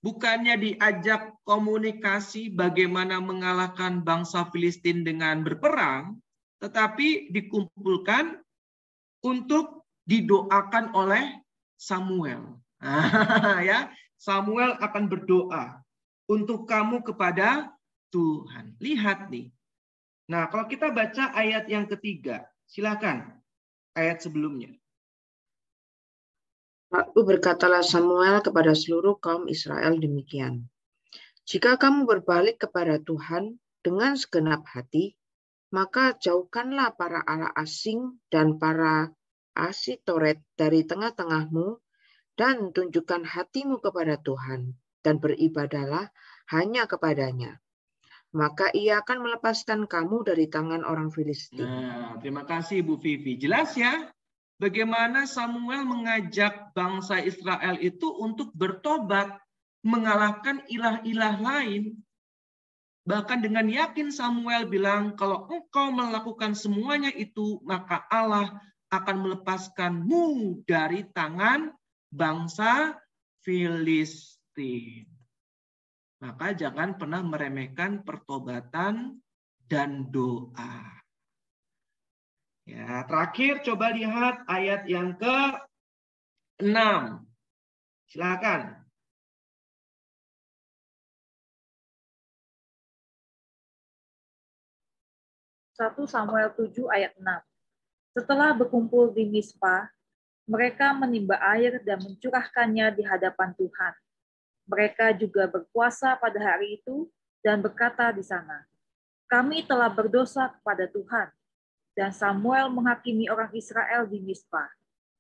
bukannya diajak komunikasi bagaimana mengalahkan bangsa Filistin dengan berperang, tetapi dikumpulkan untuk didoakan oleh Samuel. Ya, Samuel akan berdoa untuk kamu kepada Tuhan. Lihat nih. Nah, kalau kita baca ayat yang ketiga, silakan ayat sebelumnya. Lalu berkatalah Samuel kepada seluruh kaum Israel demikian. Jika kamu berbalik kepada Tuhan dengan segenap hati, maka jauhkanlah para allah asing dan para Asitoret dari tengah-tengahmu, dan tunjukkan hatimu kepada Tuhan, dan beribadahlah hanya kepadanya. Maka ia akan melepaskan kamu dari tangan orang Filistin. Nah, terima kasih Bu Vivi. Jelas ya? Bagaimana Samuel mengajak bangsa Israel itu untuk bertobat, mengalahkan ilah-ilah lain. Bahkan dengan yakin Samuel bilang, kalau engkau melakukan semuanya itu, maka Allah akan melepaskanmu dari tangan bangsa Filistin. Maka jangan pernah meremehkan pertobatan dan doa. Ya, terakhir coba lihat ayat yang ke-6. Silakan. Satu Samuel 7 ayat 6. Setelah berkumpul di Mispa, mereka menimba air dan mencurahkannya di hadapan Tuhan. Mereka juga berpuasa pada hari itu dan berkata di sana, kami telah berdosa kepada Tuhan. Dan Samuel menghakimi orang Israel di Mispa.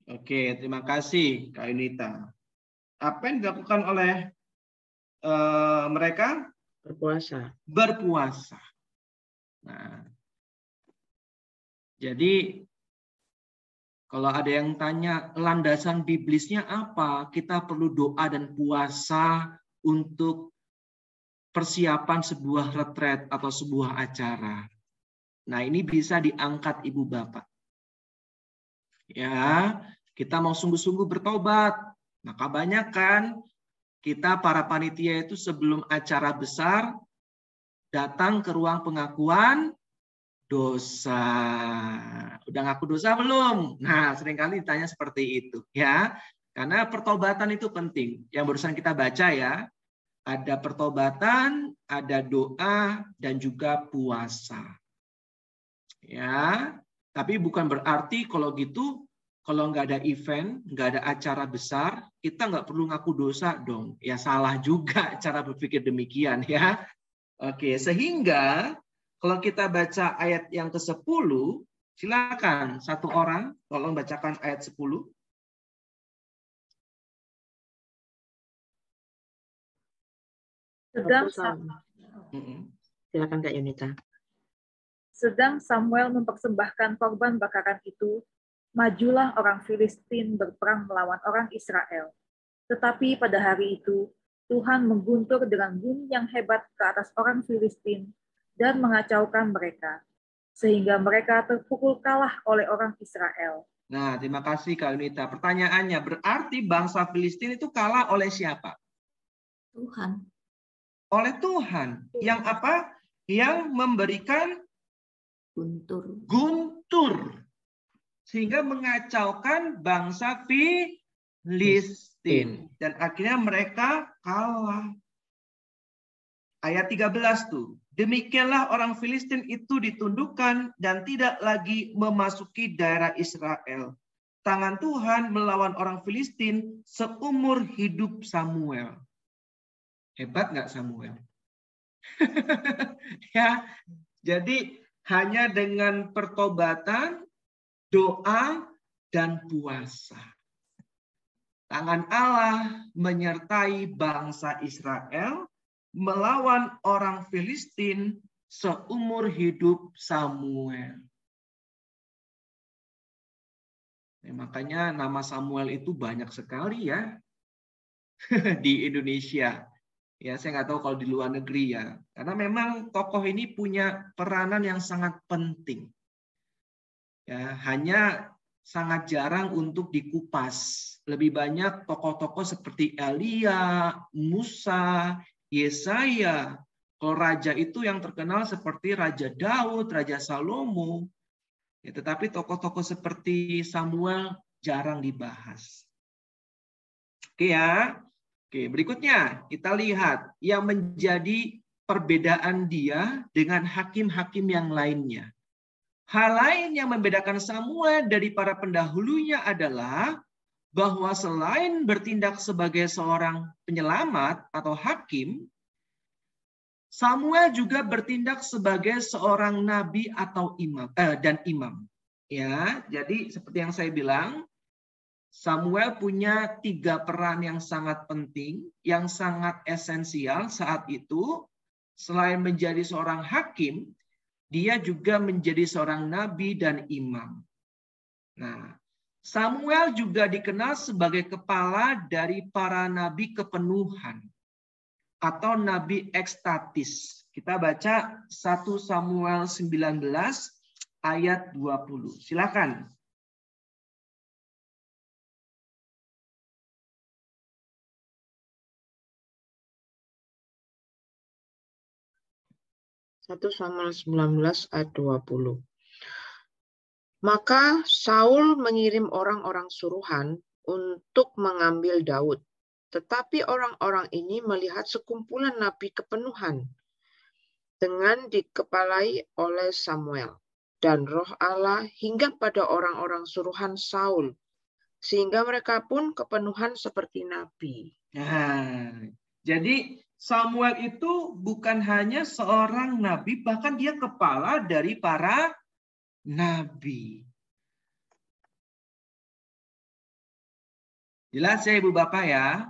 Oke, terima kasih Kak Yunita. Apa yang dilakukan oleh mereka? Berpuasa. Nah, jadi kalau ada yang tanya landasan biblisnya apa, kita perlu doa dan puasa untuk persiapan sebuah retret atau sebuah acara. Nah, ini bisa diangkat Ibu Bapak. Ya, kita mau sungguh-sungguh bertobat. Maka banyak kan kita para panitia itu sebelum acara besar datang ke ruang pengakuan dosa. Udah ngaku dosa belum? Nah, seringkali ditanya seperti itu, ya. Karena pertobatan itu penting. Yang barusan kita baca ya, ada pertobatan, ada doa, dan juga puasa. Ya, tapi bukan berarti kalau gitu, kalau nggak ada event, nggak ada acara besar, kita nggak perlu ngaku dosa dong. Ya salah juga cara berpikir demikian ya. Oke, sehingga kalau kita baca ayat yang ke-10, silakan satu orang tolong bacakan ayat 10. Silakan Kak Yunita. Sedang Samuel mempersembahkan korban bakaran itu, majulah orang Filistin berperang melawan orang Israel. Tetapi pada hari itu, Tuhan mengguntur dengan bunyi yang hebat ke atas orang Filistin dan mengacaukan mereka, sehingga mereka terpukul kalah oleh orang Israel. Nah, terima kasih Kak Yunita. Pertanyaannya, berarti bangsa Filistin itu kalah oleh siapa? Tuhan. Oleh Tuhan. Yang apa? Yang memberikan guntur. Sehingga mengacaukan bangsa Filistin. Dan akhirnya mereka kalah. Ayat 13 tuh. Demikianlah orang Filistin itu ditundukkan dan tidak lagi memasuki daerah Israel. Tangan Tuhan melawan orang Filistin seumur hidup Samuel. Hebat nggak Samuel? Ya, jadi hanya dengan pertobatan, doa, dan puasa. Tangan Allah menyertai bangsa Israel melawan orang Filistin seumur hidup Samuel. Nah, makanya nama Samuel itu banyak sekali ya di Indonesia. Ya, saya nggak tahu kalau di luar negeri ya. Karena memang tokoh ini punya peranan yang sangat penting. Ya, hanya sangat jarang untuk dikupas. Lebih banyak tokoh-tokoh seperti Elia, Musa, Yesaya. Kalau raja itu yang terkenal seperti Raja Daud, Raja Salomo. Ya, tetapi tokoh-tokoh seperti Samuel jarang dibahas. Oke ya. Oke, berikutnya kita lihat yang menjadi perbedaan dia dengan hakim-hakim yang lainnya. Hal lain yang membedakan Samuel dari para pendahulunya adalah bahwa selain bertindak sebagai seorang penyelamat atau hakim, Samuel juga bertindak sebagai seorang nabi atau imam dan imam. Ya, jadi seperti yang saya bilang, Samuel punya 3 peran yang sangat penting, yang sangat esensial saat itu. Selain menjadi seorang hakim, dia juga menjadi seorang nabi dan imam. Nah, Samuel juga dikenal sebagai kepala dari para nabi kepenuhan atau nabi ekstatis. Kita baca 1 Samuel 19 ayat 20. Silakan. 1 Samuel 19 ayat 20. Maka Saul mengirim orang-orang suruhan untuk mengambil Daud. Tetapi orang-orang ini melihat sekumpulan nabi kepenuhan dengan dikepalai oleh Samuel. Dan roh Allah hinggap pada orang-orang suruhan Saul, sehingga mereka pun kepenuhan seperti nabi. Nah, jadi Samuel itu bukan hanya seorang nabi, bahkan dia kepala dari para nabi. Jelas ya Ibu Bapak ya?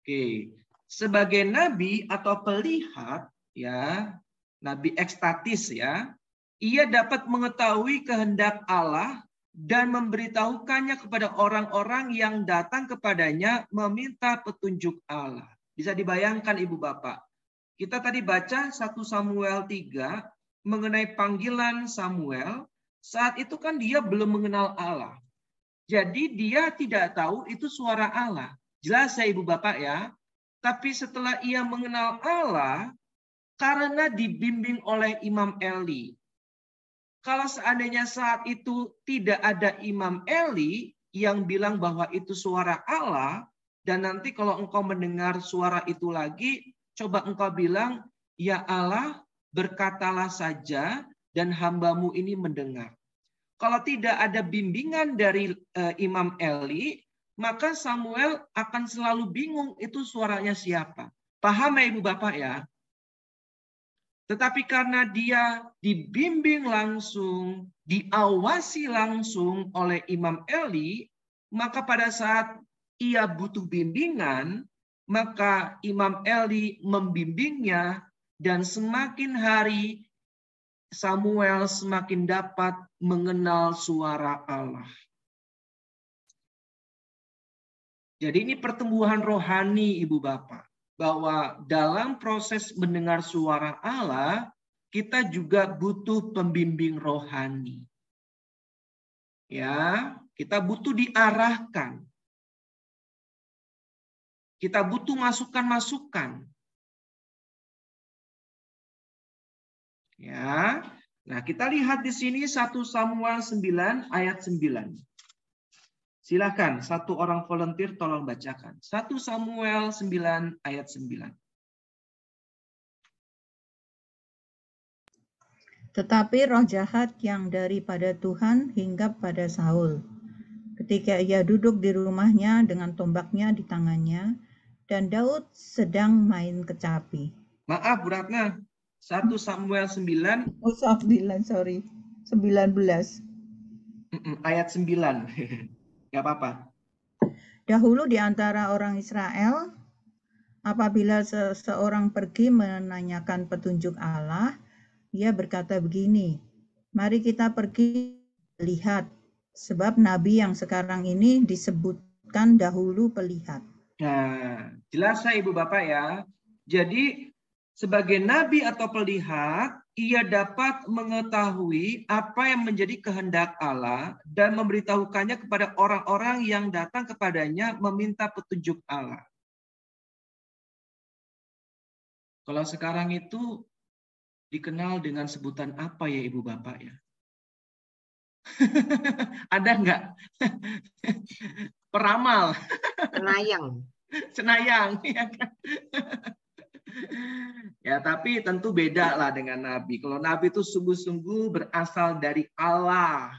Oke. Sebagai nabi atau pelihat, ya, nabi ekstatis ya, ia dapat mengetahui kehendak Allah dan memberitahukannya kepada orang-orang yang datang kepadanya meminta petunjuk Allah. Bisa dibayangkan Ibu Bapak. Kita tadi baca 1 Samuel 3 mengenai panggilan Samuel. Saat itu kan dia belum mengenal Allah. Jadi dia tidak tahu itu suara Allah. Jelas ya Ibu Bapak ya. Tapi setelah ia mengenal Allah, karena dibimbing oleh Imam Eli. Kalau seandainya saat itu tidak ada Imam Eli yang bilang bahwa itu suara Allah, dan nanti kalau engkau mendengar suara itu lagi, coba engkau bilang, ya Allah, berkatalah saja dan hambamu ini mendengar. Kalau tidak ada bimbingan dari Imam Eli, maka Samuel akan selalu bingung itu suaranya siapa. Paham ya Ibu Bapak ya? Tetapi karena dia dibimbing langsung, diawasi langsung oleh Imam Eli, maka pada saat ia butuh bimbingan, maka Imam Eli membimbingnya, dan semakin hari Samuel semakin dapat mengenal suara Allah. Jadi ini pertumbuhan rohani Ibu Bapak. Bahwa dalam proses mendengar suara Allah, kita juga butuh pembimbing rohani. Ya, kita butuh diarahkan. Kita butuh masukan-masukan. Ya. Nah, kita lihat di sini 1 Samuel 9 ayat 9. Silakan, satu orang volunteer tolong bacakan. 1 Samuel 9 ayat 9. Tetapi roh jahat yang daripada Tuhan hinggap pada Saul. Ketika ia duduk di rumahnya dengan tombaknya di tangannya, dan Daud sedang main kecapi. Maaf, Bu Ratna. 1 Samuel 9. Oh, 9, sorry. 19. Ayat 9. Gak apa-apa. Dahulu di antara orang Israel, apabila seseorang pergi menanyakan petunjuk Allah, ia berkata begini, mari kita pergi lihat, sebab nabi yang sekarang ini disebutkan dahulu pelihat. Nah, jelas ya Ibu Bapak ya. Jadi sebagai nabi atau pelihat, ia dapat mengetahui apa yang menjadi kehendak Allah dan memberitahukannya kepada orang-orang yang datang kepadanya meminta petunjuk Allah. Kalau sekarang itu dikenal dengan sebutan apa ya Ibu Bapak ya? Ada nggak? Peramal. Senayang. Senayang. Ya kan? Ya, tapi tentu beda lah dengan nabi. Kalau nabi itu sungguh-sungguh berasal dari Allah.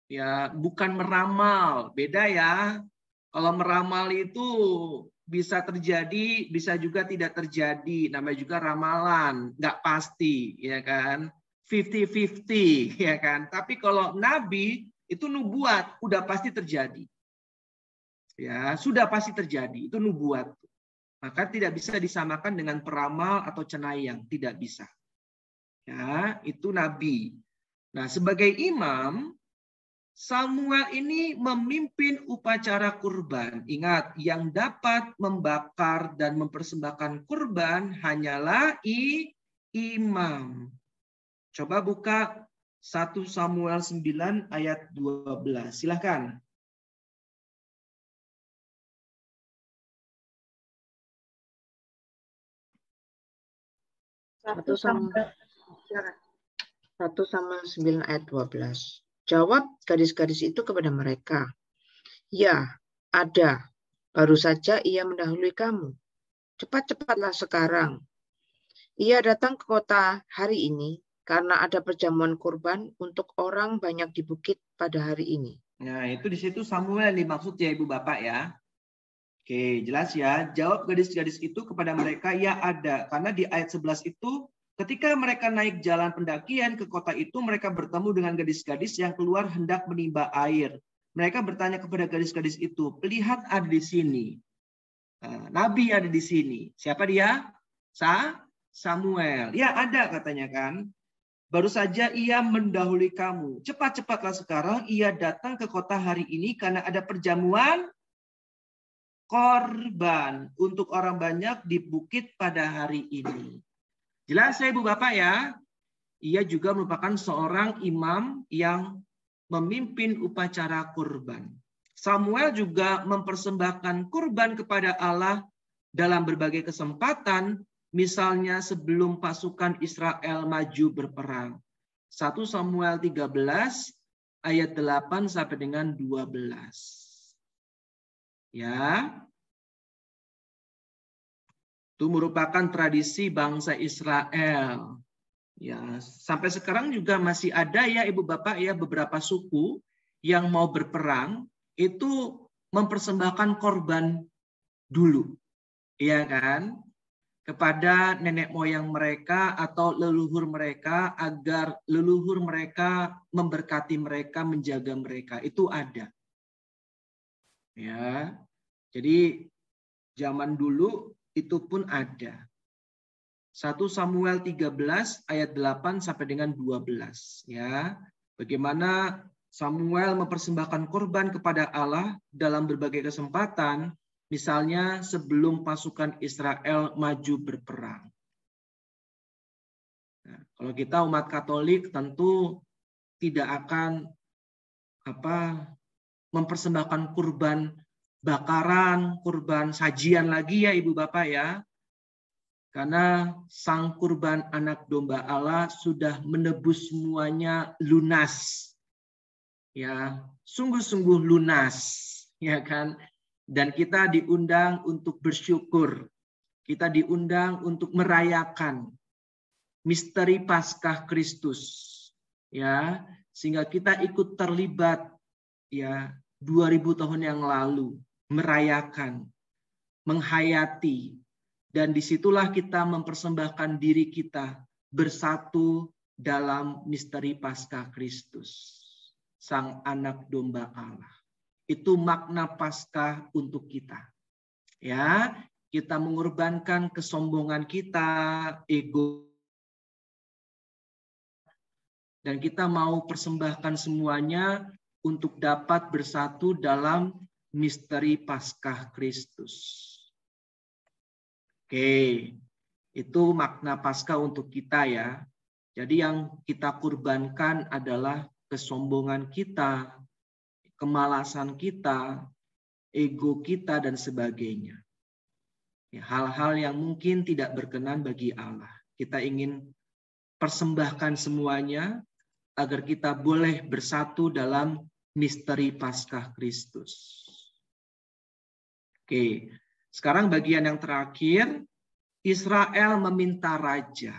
Ya, bukan meramal. Beda ya. Kalau meramal itu bisa terjadi, bisa juga tidak terjadi. Namanya juga ramalan, nggak pasti, ya kan? 50-50, ya kan? Tapi kalau nabi itu nubuat, udah pasti terjadi. Ya, sudah pasti terjadi. Itu nubuat. Maka tidak bisa disamakan dengan peramal atau cenayang, tidak bisa. Ya, itu nabi. Nah, sebagai imam, Samuel ini memimpin upacara kurban. Ingat, yang dapat membakar dan mempersembahkan kurban hanyalah imam. Coba buka 1 Samuel 9 ayat 12. Silakan. Satu Samuel 9 ayat 12. Jawab gadis-gadis itu kepada mereka, "Ya, ada. Baru saja ia mendahului kamu. Cepat-cepatlah sekarang. Ia datang ke kota hari ini karena ada perjamuan kurban untuk orang banyak di bukit pada hari ini." Nah, itu di situ Samuel dimaksud ya Ibu Bapak ya. Oke, jelas ya. Jawab gadis-gadis itu kepada mereka, ya ada. Karena di ayat 11 itu, ketika mereka naik jalan pendakian ke kota itu, mereka bertemu dengan gadis-gadis yang keluar hendak menimba air. Mereka bertanya kepada gadis-gadis itu, "Lihat ada di sini. Nabi ada di sini." Siapa dia? Samuel. Ya ada katanya kan. Baru saja ia mendahului kamu. Cepat-cepatlah sekarang ia datang ke kota hari ini karena ada perjamuan korban untuk orang banyak di bukit pada hari ini. Jelas ya Ibu Bapak ya. Ia juga merupakan seorang imam yang memimpin upacara kurban. Samuel juga mempersembahkan kurban kepada Allah dalam berbagai kesempatan, misalnya sebelum pasukan Israel maju berperang. 1 Samuel 13 ayat 8 sampai dengan 12. Ya. Itu merupakan tradisi bangsa Israel. Ya, sampai sekarang juga masih ada ya Ibu Bapak ya beberapa suku yang mau berperang itu mempersembahkan korban dulu. Iya kan? Kepada nenek moyang mereka atau leluhur mereka agar leluhur mereka memberkati mereka, menjaga mereka. Itu ada. Ya. Jadi zaman dulu itu pun ada. 1 Samuel 13 ayat 8 sampai dengan 12 ya. Bagaimana Samuel mempersembahkan korban kepada Allah dalam berbagai kesempatan, misalnya sebelum pasukan Israel maju berperang. Nah, kalau kita umat Katolik tentu tidak akan mempersembahkan kurban bakaran, kurban sajian lagi ya Ibu Bapak ya. Karena sang kurban anak domba Allah sudah menebus semuanya lunas. Ya, sungguh-sungguh lunas, ya kan? Dan kita diundang untuk bersyukur. Kita diundang untuk merayakan misteri Paskah Kristus. Ya, sehingga kita ikut terlibat ya 2000 tahun yang lalu merayakan, menghayati. Dan disitulah kita mempersembahkan diri kita bersatu dalam misteri Paskah Kristus, Sang Anak Domba Allah. Itu makna Paskah untuk kita. Ya, kita mengorbankan kesombongan kita, ego, dan kita mau persembahkan semuanya untuk dapat bersatu dalam misteri Paskah Kristus. Oke, itu makna Paskah untuk kita ya. Jadi yang kita kurbankan adalah kesombongan kita, kemalasan kita, ego kita, dan sebagainya. Ya, hal-hal yang mungkin tidak berkenan bagi Allah. Kita ingin persembahkan semuanya agar kita boleh bersatu dalam misteri Paskah Kristus. Oke, sekarang bagian yang terakhir, Israel meminta raja.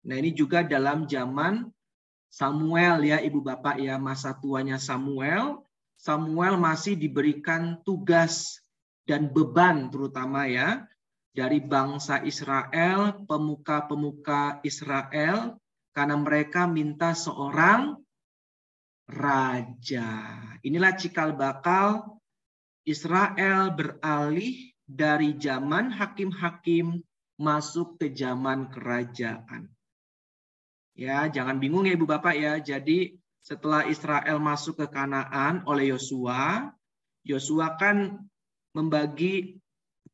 Nah, ini juga dalam zaman Samuel ya, Ibu Bapak ya, masa tuanya Samuel. Samuel masih diberikan tugas dan beban terutama ya dari bangsa Israel, pemuka-pemuka Israel, karena mereka minta seorang raja. Inilah cikal bakal Israel beralih dari zaman hakim-hakim masuk ke zaman kerajaan. Ya, jangan bingung ya Ibu Bapak ya. Jadi setelah Israel masuk ke Kanaan oleh Yosua, Yosua kan membagi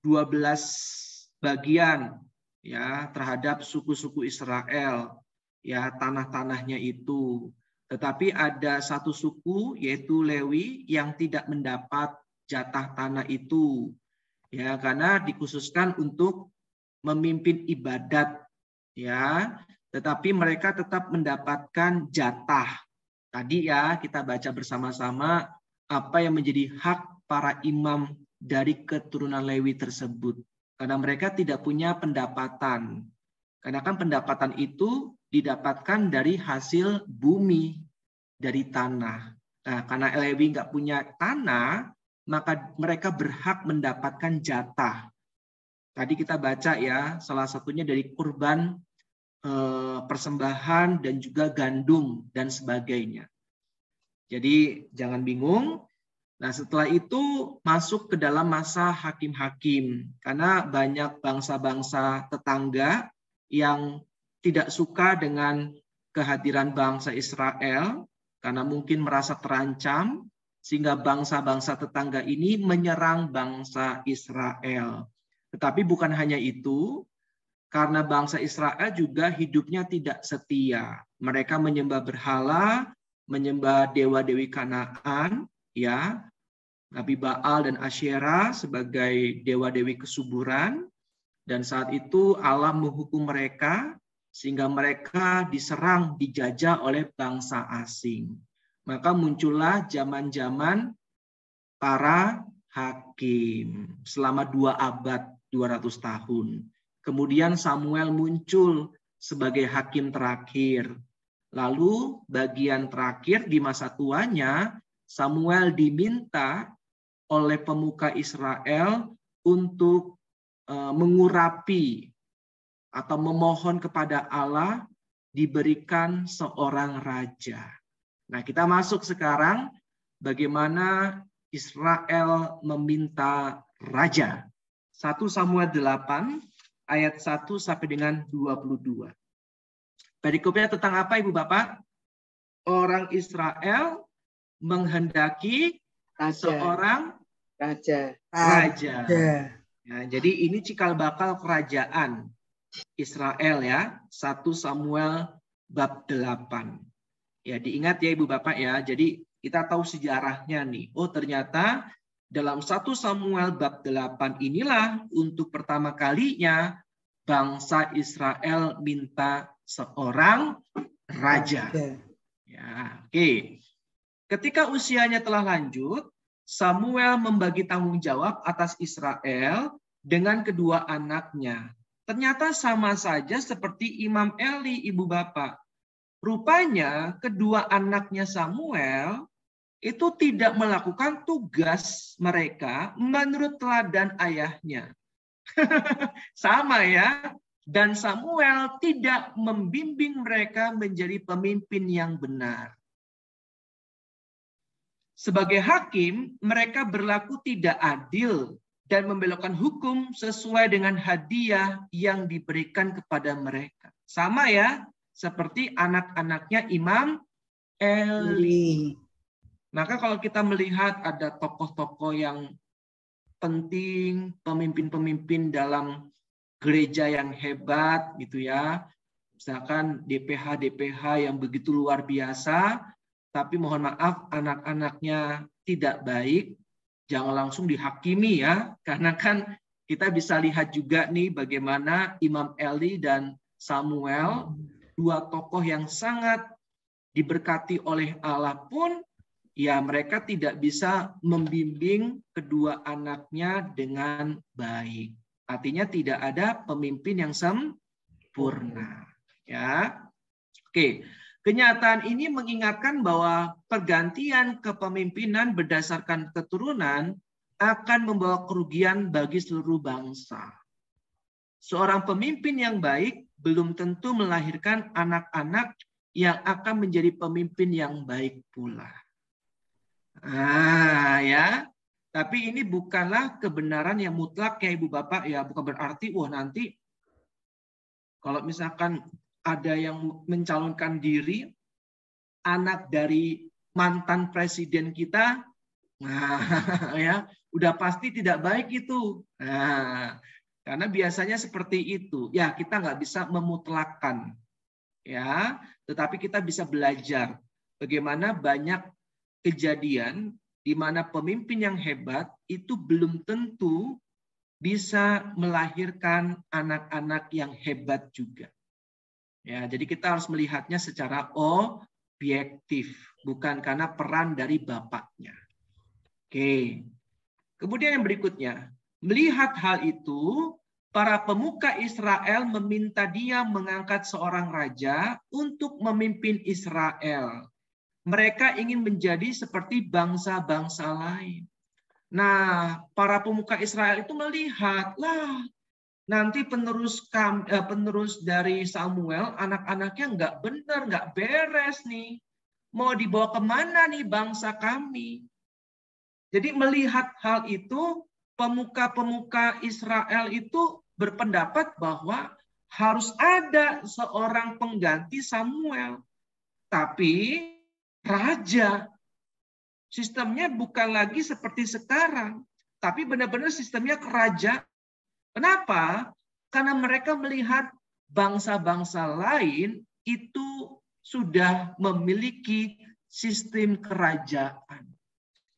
12 bagian ya terhadap suku-suku Israel, ya tanah-tanahnya itu. Tetapi ada satu suku yaitu Lewi yang tidak mendapat jatah tanah itu. Ya, karena dikhususkan untuk memimpin ibadat ya, tetapi mereka tetap mendapatkan jatah. Tadi ya kita baca bersama-sama apa yang menjadi hak para imam dari keturunan Lewi tersebut. Karena mereka tidak punya pendapatan. Karena kan pendapatan itu didapatkan dari hasil bumi, dari tanah. Nah, karena Lewi nggak punya tanah, maka mereka berhak mendapatkan jatah. Tadi kita baca ya, salah satunya dari kurban persembahan dan juga gandum dan sebagainya. Jadi jangan bingung. Nah, setelah itu masuk ke dalam masa hakim-hakim karena banyak bangsa-bangsa tetangga yang tidak suka dengan kehadiran bangsa Israel karena mungkin merasa terancam sehingga bangsa-bangsa tetangga ini menyerang bangsa Israel. Tetapi bukan hanya itu, karena bangsa Israel juga hidupnya tidak setia. Mereka menyembah berhala, menyembah dewa-dewi Kanaan, ya, Nabi Baal dan Asyera sebagai dewa-dewi kesuburan. Dan saat itu Allah menghukum mereka sehingga mereka diserang, dijajah oleh bangsa asing. Maka muncullah zaman-zaman para hakim selama 2 abad, 200 tahun. Kemudian Samuel muncul sebagai hakim terakhir. Lalu bagian terakhir di masa tuanya, Samuel diminta oleh pemuka Israel untuk mengurapi atau memohon kepada Allah diberikan seorang raja. Nah, kita masuk sekarang bagaimana Israel meminta raja. 1 Samuel 8 ayat 1 sampai dengan 22. Perikopnya tentang apa Ibu Bapak? Orang Israel menghendaki seorang raja. Ya, jadi ini cikal bakal kerajaan Israel ya. 1 Samuel bab 8. Ya, diingat ya Ibu Bapak ya. Jadi kita tahu sejarahnya nih. Oh, ternyata dalam 1 Samuel bab 8 inilah untuk pertama kalinya bangsa Israel minta seorang raja. Ya, oke. Ketika usianya telah lanjut, Samuel membagi tanggung jawab atas Israel dengan kedua anaknya. Ternyata sama saja seperti Imam Eli, Ibu Bapak. Rupanya kedua anaknya Samuel itu tidak melakukan tugas mereka menurut teladan ayahnya. Sama ya. Dan Samuel tidak membimbing mereka menjadi pemimpin yang benar. Sebagai hakim, mereka berlaku tidak adil dan membelokkan hukum sesuai dengan hadiah yang diberikan kepada mereka. Sama ya, seperti anak-anaknya Imam Eli. Maka kalau kita melihat ada tokoh-tokoh yang penting, pemimpin-pemimpin dalam gereja yang hebat gitu ya. Misalkan DPH yang begitu luar biasa, tapi mohon maaf anak-anaknya tidak baik, jangan langsung dihakimi ya. Karena kan kita bisa lihat juga nih bagaimana Imam Eli dan Samuel, dua tokoh yang sangat diberkati oleh Allah pun, ya mereka tidak bisa membimbing kedua anaknya dengan baik. Artinya tidak ada pemimpin yang sempurna. Ya, oke. Kenyataan ini mengingatkan bahwa pergantian kepemimpinan berdasarkan keturunan akan membawa kerugian bagi seluruh bangsa. Seorang pemimpin yang baik belum tentu melahirkan anak-anak yang akan menjadi pemimpin yang baik pula. Ya. Tapi ini bukanlah kebenaran yang mutlak ya Ibu Bapak, ya bukan berarti nanti kalau misalkan ada yang mencalonkan diri anak dari mantan presiden kita, ya udah pasti tidak baik itu. Karena biasanya seperti itu. Ya kita nggak bisa memutlakkan, ya, tetapi kita bisa belajar bagaimana banyak kejadian di mana pemimpin yang hebat itu belum tentu bisa melahirkan anak-anak yang hebat juga. Ya, jadi kita harus melihatnya secara objektif, bukan karena peran dari bapaknya. Oke. Kemudian yang berikutnya, melihat hal itu, para pemuka Israel meminta dia mengangkat seorang raja untuk memimpin Israel. Mereka ingin menjadi seperti bangsa-bangsa lain. Nah, para pemuka Israel itu melihat, nanti penerus dari Samuel, anak-anaknya nggak benar, nggak beres nih. Mau dibawa kemana nih bangsa kami? Jadi melihat hal itu, pemuka-pemuka Israel itu berpendapat bahwa harus ada seorang pengganti Samuel. Tapi raja, sistemnya bukan lagi seperti sekarang, tapi benar-benar sistemnya kerajaan. Kenapa? Karena mereka melihat bangsa-bangsa lain itu sudah memiliki sistem kerajaan.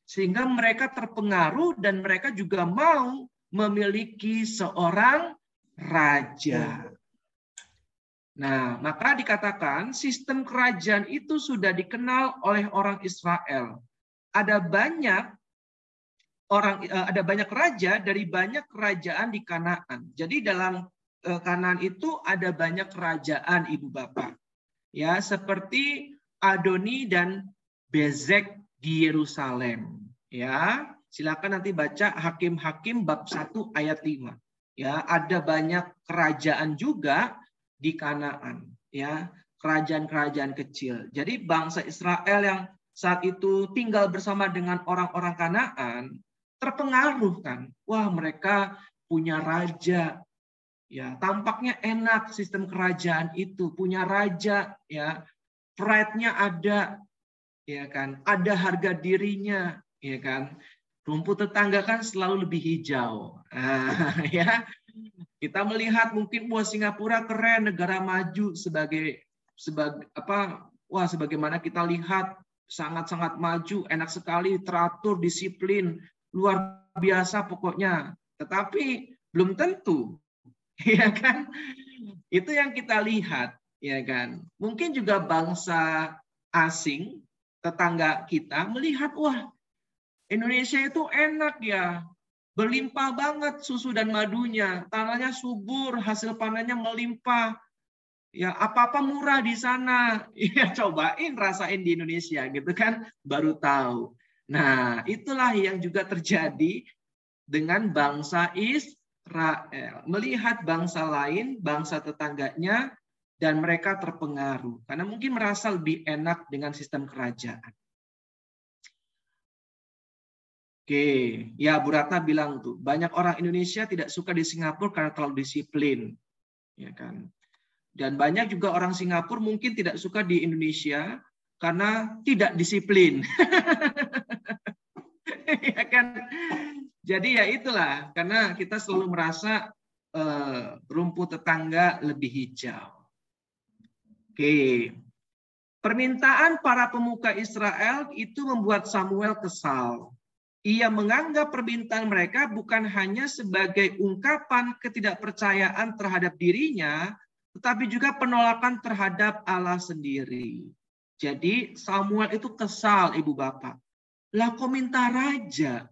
Sehingga mereka terpengaruh dan mereka juga mau memiliki seorang raja. Nah, maka dikatakan sistem kerajaan itu sudah dikenal oleh orang Israel. Ada banyak raja dari banyak kerajaan di Kanaan. Jadi dalam Kanaan itu ada banyak kerajaan Ibu Bapak. Ya, seperti Adoni dan Bezek di Yerusalem. Ya, silakan nanti baca Hakim-Hakim bab 1 ayat 5. Ya, ada banyak kerajaan juga di Kanaan, ya, kerajaan-kerajaan kecil. Jadi bangsa Israel yang saat itu tinggal bersama dengan orang-orang Kanaan terpengaruh kan. Wah, mereka punya raja. Ya, tampaknya enak sistem kerajaan itu, punya raja, ya. Pride-nya ada, ya kan? Ada harga dirinya, ya kan? Rumput tetangga kan selalu lebih hijau. Ya. Kita melihat mungkin Singapura keren, negara maju sebagaimana kita lihat sangat-sangat maju, enak sekali, teratur, disiplin, luar biasa pokoknya. Tetapi belum tentu, ya kan? Itu yang kita lihat, ya kan? Mungkin juga bangsa asing, tetangga kita melihat, wah, Indonesia itu enak ya, berlimpah banget susu dan madunya, tanahnya subur, hasil panennya melimpah. Ya, apa-apa murah di sana. Ya, cobain, rasain di Indonesia gitu kan, baru tahu. Nah, itulah yang juga terjadi dengan bangsa Israel. Melihat bangsa lain, bangsa tetangganya, dan mereka terpengaruh. Karena mungkin merasa lebih enak dengan sistem kerajaan. Oke, ya Bu Ratna bilang tuh, banyak orang Indonesia tidak suka di Singapura karena terlalu disiplin. Ya kan? Dan banyak juga orang Singapura mungkin tidak suka di Indonesia karena tidak disiplin. Ya kan? Jadi ya itulah, karena kita selalu merasa rumput tetangga lebih hijau. Oke. Permintaan para pemuka Israel itu membuat Samuel kesal. Ia menganggap permintaan mereka bukan hanya sebagai ungkapan ketidakpercayaan terhadap dirinya, tetapi juga penolakan terhadap Allah sendiri. Jadi Samuel itu kesal, Ibu Bapak. Lah kok minta raja?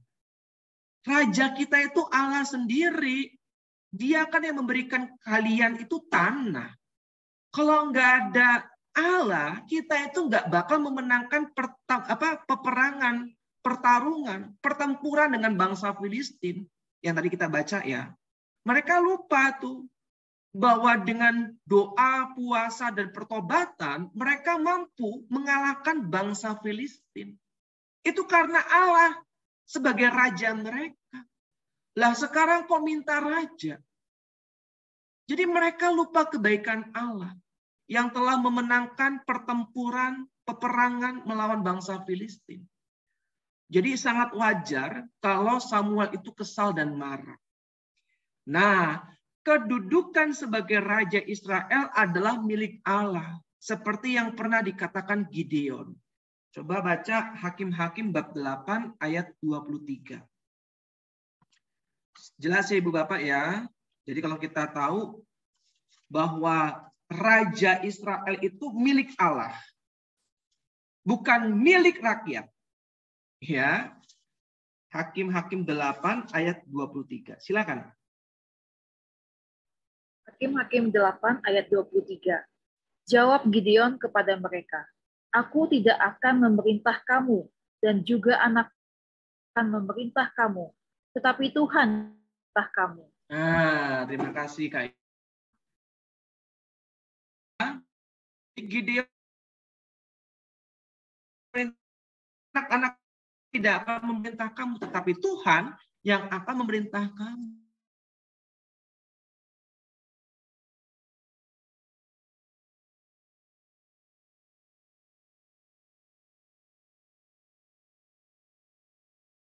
Raja kita itu Allah sendiri. Dia kan yang memberikan kalian itu tanah. Kalau nggak ada Allah, kita itu nggak bakal memenangkan peperangan, pertarungan, pertempuran dengan bangsa Filistin. Yang tadi kita baca ya. Mereka lupa tuh bahwa dengan doa, puasa, dan pertobatan, mereka mampu mengalahkan bangsa Filistin. Itu karena Allah sebagai raja mereka. Lah sekarang kok minta raja? Jadi mereka lupa kebaikan Allah yang telah memenangkan pertempuran, peperangan melawan bangsa Filistin. Jadi sangat wajar kalau Samuel itu kesal dan marah. Nah, kedudukan sebagai raja Israel adalah milik Allah. Seperti yang pernah dikatakan Gideon. Coba baca Hakim-Hakim bab 8 ayat 23. Jelas ya Ibu Bapak ya. Jadi kalau kita tahu bahwa Raja Israel itu milik Allah. Bukan milik rakyat. Ya. Hakim-Hakim 8 ayat 23. Silakan. Hakim-Hakim 8 ayat 23. Jawab Gideon kepada mereka, aku tidak akan memerintah kamu dan juga anak akan memerintah kamu, tetapi Tuhan memerintah kamu. Nah, terima kasih Kak. Gideon anak-anak tidak akan memerintah kamu, tetapi Tuhan yang akan memerintah kamu.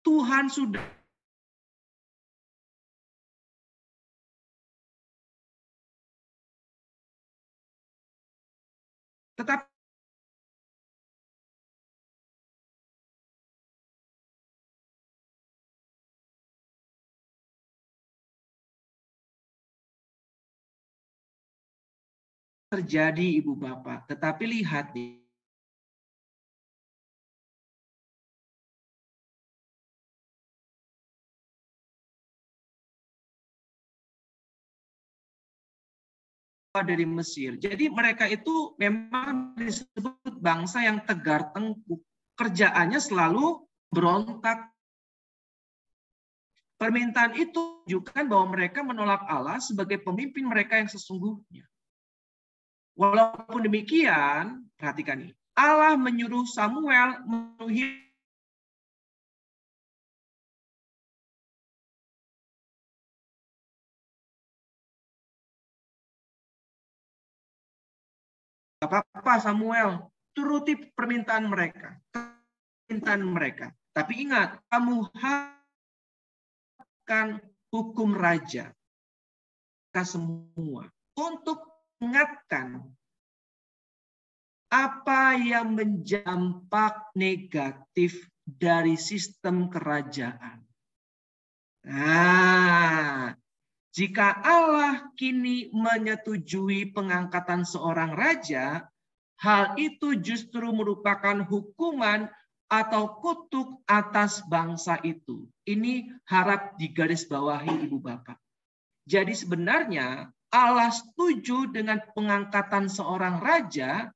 Tuhan sudah tetapi terjadi Ibu Bapak. Tetapi lihat nih. Dari Mesir. Jadi mereka itu memang disebut bangsa yang tegar tengkuk. Kerjaannya selalu berontak. Permintaan itu menunjukkan bahwa mereka menolak Allah sebagai pemimpin mereka yang sesungguhnya. Walaupun demikian, perhatikan ini. Allah menyuruh Samuel memenuhi apa-apa Samuel, turuti permintaan mereka. Tapi ingat, kamu akan hukum raja semua untuk mengingatkan apa yang menjampak negatif dari sistem kerajaan. Nah, jika Allah kini menyetujui pengangkatan seorang raja, hal itu justru merupakan hukuman atau kutuk atas bangsa itu. Ini harap digarisbawahi Ibu Bapak. Jadi sebenarnya Allah setuju dengan pengangkatan seorang raja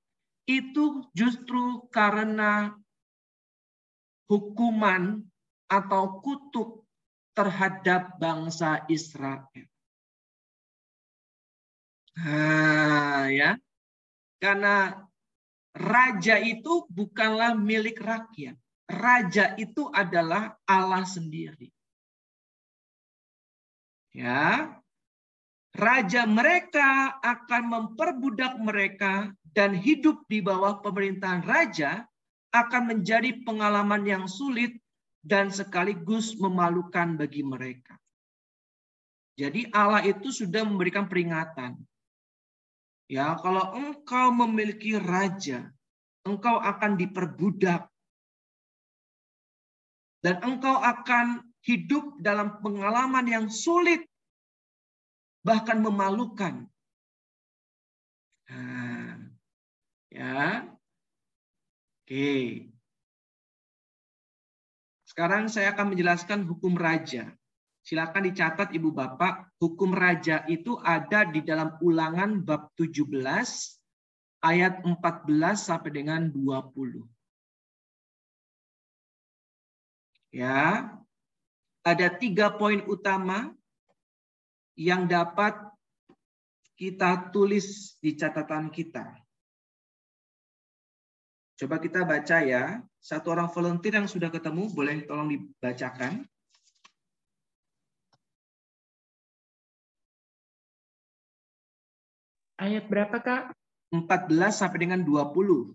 itu justru karena hukuman atau kutuk terhadap bangsa Israel. Nah, ya. Karena raja itu bukanlah milik rakyat. Raja itu adalah Allah sendiri. Ya. Raja mereka akan memperbudak mereka dan hidup di bawah pemerintahan raja akan menjadi pengalaman yang sulit dan sekaligus memalukan bagi mereka. Jadi Allah itu sudah memberikan peringatan. Ya, kalau engkau memiliki raja, engkau akan diperbudak. Dan engkau akan hidup dalam pengalaman yang sulit, bahkan memalukan. Nah, ya. Oke. Sekarang saya akan menjelaskan hukum raja. Silakan dicatat Ibu Bapak, hukum raja itu ada di dalam Ulangan bab 17 ayat 14 sampai dengan 20. Ya. Ada 3 poin utama yang dapat kita tulis di catatan kita. Coba kita baca ya. Satu orang volunteer yang sudah ketemu, boleh tolong dibacakan. Ayat berapa, Kak? 14 sampai dengan 20.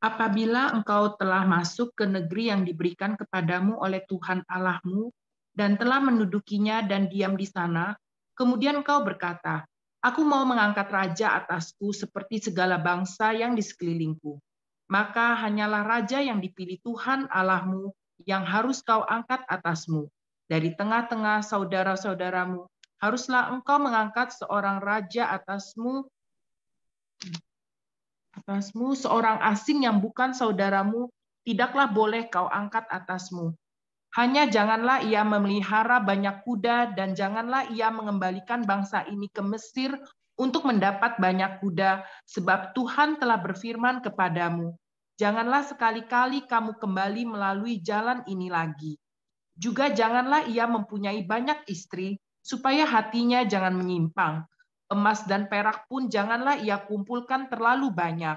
Apabila engkau telah masuk ke negeri yang diberikan kepadamu oleh Tuhan Allahmu, dan telah mendudukinya dan diam di sana, kemudian engkau berkata, aku mau mengangkat raja atasku seperti segala bangsa yang di sekelilingku. Maka hanyalah raja yang dipilih Tuhan Allahmu yang harus kau angkat atasmu. Dari tengah-tengah saudara-saudaramu, haruslah engkau mengangkat seorang raja atasmu, seorang asing yang bukan saudaramu, tidaklah boleh kau angkat atasmu. Hanya janganlah ia memelihara banyak kuda, dan janganlah ia mengembalikan bangsa ini ke Mesir untuk mendapat banyak kuda, sebab Tuhan telah berfirman kepadamu, janganlah sekali-kali kamu kembali melalui jalan ini lagi. Juga janganlah ia mempunyai banyak istri, supaya hatinya jangan menyimpang. Emas dan perak pun janganlah ia kumpulkan terlalu banyak.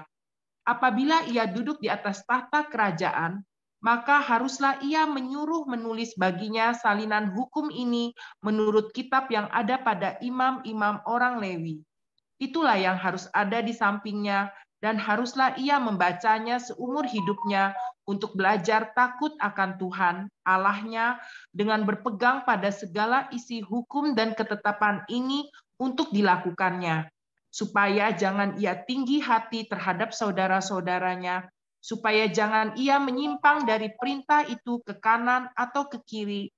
Apabila ia duduk di atas tahta kerajaan, maka haruslah ia menyuruh menulis baginya salinan hukum ini menurut kitab yang ada pada imam-imam orang Lewi. Itulah yang harus ada di sampingnya, dan haruslah ia membacanya seumur hidupnya untuk belajar takut akan Tuhan Allahnya dengan berpegang pada segala isi hukum dan ketetapan ini untuk dilakukannya, supaya jangan ia tinggi hati terhadap saudara-saudaranya, supaya jangan ia menyimpang dari perintah itu ke kanan atau ke kiri,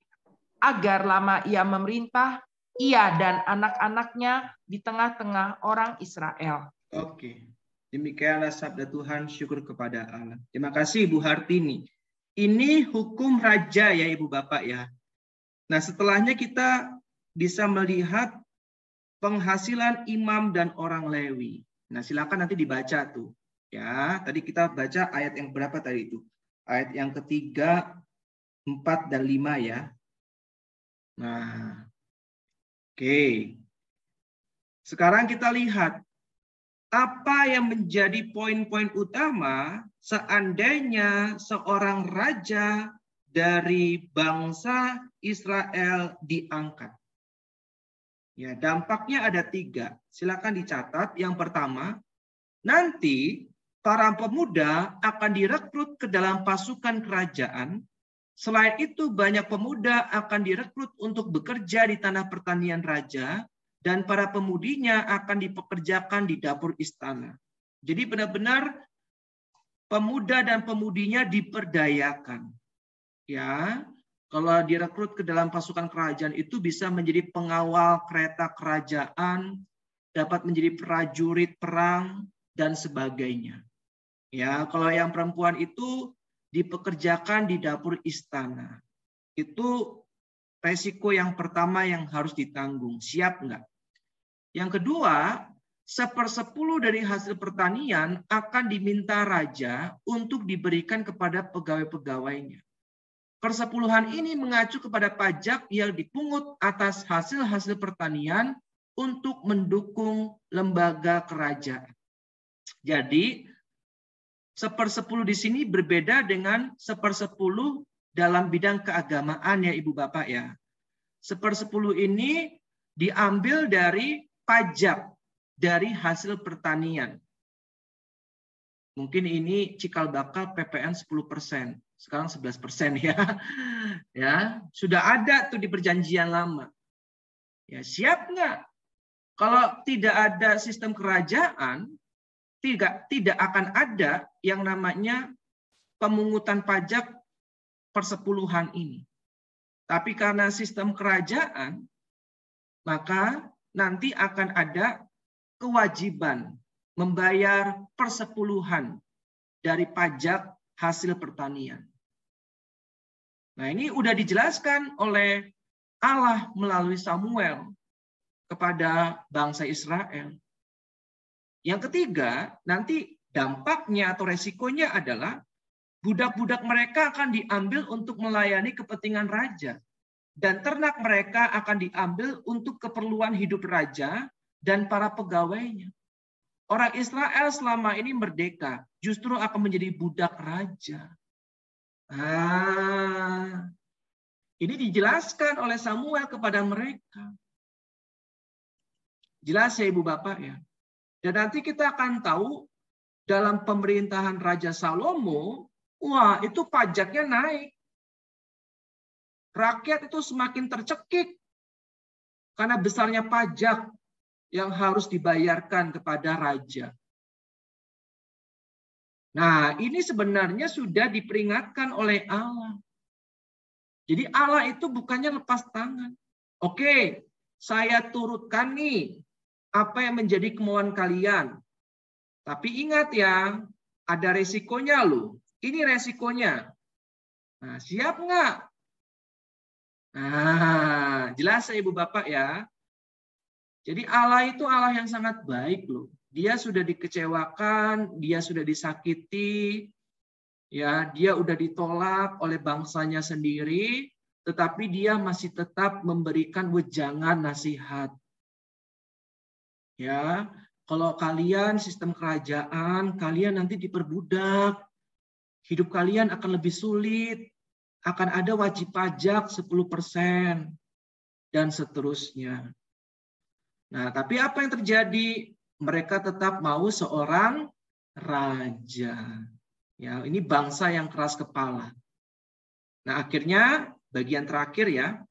agar lama ia memerintah, ia dan anak-anaknya di tengah-tengah orang Israel. Oke. Demikianlah sabda Tuhan, syukur kepada Allah. Terima kasih Ibu Hartini. Ini hukum raja ya Ibu Bapak ya. Nah setelahnya kita bisa melihat penghasilan imam dan orang Lewi. Nah silakan nanti dibaca tuh. Ya, tadi kita baca ayat yang berapa tadi itu? Ayat yang ketiga, 4 dan 5 ya. Nah, oke. Sekarang kita lihat apa yang menjadi poin-poin utama seandainya seorang raja dari bangsa Israel diangkat. Ya, dampaknya ada 3. Silakan dicatat. Yang pertama, nanti para pemuda akan direkrut ke dalam pasukan kerajaan. Selain itu, banyak pemuda akan direkrut untuk bekerja di tanah pertanian raja, dan para pemudinya akan dipekerjakan di dapur istana. Jadi benar-benar pemuda dan pemudinya diperdayakan. Ya, kalau direkrut ke dalam pasukan kerajaan itu bisa menjadi pengawal kereta kerajaan, dapat menjadi prajurit perang dan sebagainya. Ya, kalau yang perempuan itu dipekerjakan di dapur istana. Itu resiko yang pertama yang harus ditanggung. Siap nggak? Yang kedua, 1/10 dari hasil pertanian akan diminta raja untuk diberikan kepada pegawai-pegawainya. Persepuluhan ini mengacu kepada pajak yang dipungut atas hasil-hasil pertanian untuk mendukung lembaga kerajaan. Jadi, 1/10 di sini berbeda dengan 1/10 dalam bidang keagamaan ya Ibu Bapak ya. 1/10 ini diambil dari pajak dari hasil pertanian. Mungkin ini cikal bakal PPN 10%, sekarang 11% ya. Ya, sudah ada tuh di perjanjian lama. Ya, siap nggak? Kalau tidak ada sistem kerajaan, tidak akan ada yang namanya pemungutan pajak persepuluhan ini. Tapi karena sistem kerajaan, maka nanti akan ada kewajiban membayar persepuluhan dari pajak hasil pertanian. Nah, ini udah dijelaskan oleh Allah melalui Samuel kepada bangsa Israel. Yang ketiga, nanti dampaknya atau resikonya adalah budak-budak mereka akan diambil untuk melayani kepentingan raja. Dan ternak mereka akan diambil untuk keperluan hidup raja dan para pegawainya. Orang Israel selama ini merdeka, justru akan menjadi budak raja. Ini dijelaskan oleh Samuel kepada mereka. Jelas ya Ibu Bapak ya. Dan nanti kita akan tahu dalam pemerintahan Raja Salomo, wah itu pajaknya naik. Rakyat itu semakin tercekik karena besarnya pajak yang harus dibayarkan kepada raja. Nah, ini sebenarnya sudah diperingatkan oleh Allah. Jadi Allah itu bukannya lepas tangan. Oke, saya turutkan nih apa yang menjadi kemauan kalian. Tapi ingat ya, ada resikonya loh. Ini resikonya. Nah, siap nggak? Nah, jelas ya Ibu Bapak ya. Jadi Allah itu Allah yang sangat baik loh. Dia sudah dikecewakan, dia sudah disakiti, ya, dia udah ditolak oleh bangsanya sendiri, tetapi dia masih tetap memberikan wejangan nasihat. Ya, kalau kalian sistem kerajaan, kalian nanti diperbudak, hidup kalian akan lebih sulit, akan ada wajib pajak 10%, dan seterusnya. Nah, tapi apa yang terjadi? Mereka tetap mau seorang raja. Ya, ini bangsa yang keras kepala. Nah, akhirnya bagian terakhir ya,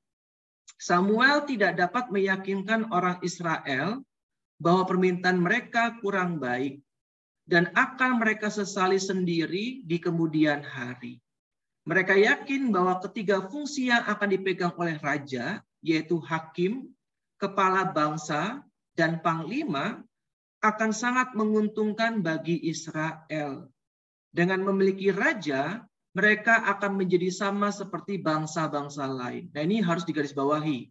Samuel tidak dapat meyakinkan orang Israel bahwa permintaan mereka kurang baik dan akan mereka sesali sendiri di kemudian hari. Mereka yakin bahwa ketiga fungsi yang akan dipegang oleh raja, yaitu hakim, kepala bangsa, dan panglima, akan sangat menguntungkan bagi Israel. Dengan memiliki raja, mereka akan menjadi sama seperti bangsa-bangsa lain. Nah, ini harus digarisbawahi.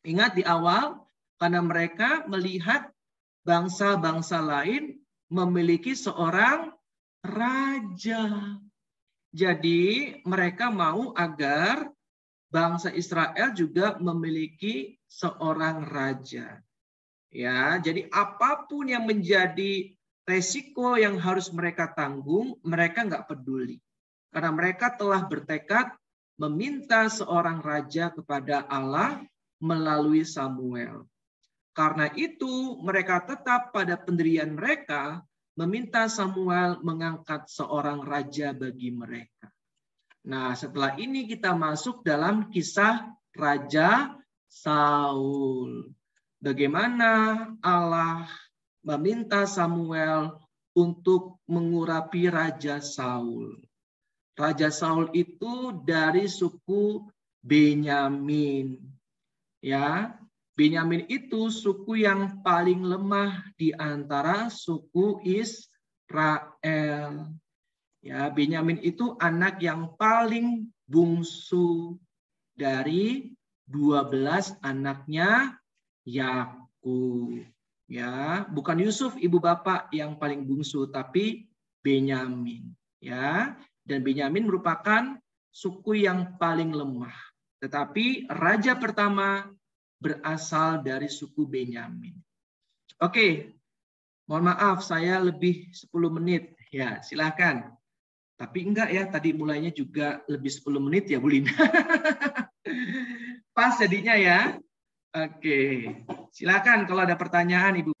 Ingat di awal, karena mereka melihat bangsa-bangsa lain memiliki seorang raja. Jadi mereka mau agar bangsa Israel juga memiliki seorang raja. Ya, jadi apapun yang menjadi resiko yang harus mereka tanggung, mereka nggak peduli. Karena mereka telah bertekad meminta seorang raja kepada Allah melalui Samuel. Karena itu mereka tetap pada pendirian mereka meminta Samuel mengangkat seorang raja bagi mereka. Nah, setelah ini kita masuk dalam kisah Raja Saul. Bagaimana Allah meminta Samuel untuk mengurapi Raja Saul. Raja Saul itu dari suku Benyamin. Ya, Benyamin itu suku yang paling lemah di antara suku Israel. Ya, Benyamin itu anak yang paling bungsu dari 12 anaknya Yakub. Ya, bukan Yusuf ibu bapak yang paling bungsu, tapi Benyamin. Ya, dan Benyamin merupakan suku yang paling lemah. Tetapi raja pertama berasal dari suku Benyamin. Oke, mohon maaf saya lebih 10 menit. Ya, silakan. Tapi enggak ya, tadi mulainya juga lebih 10 menit ya Bu Linda. Pas jadinya ya. Oke, silakan kalau ada pertanyaan Ibu.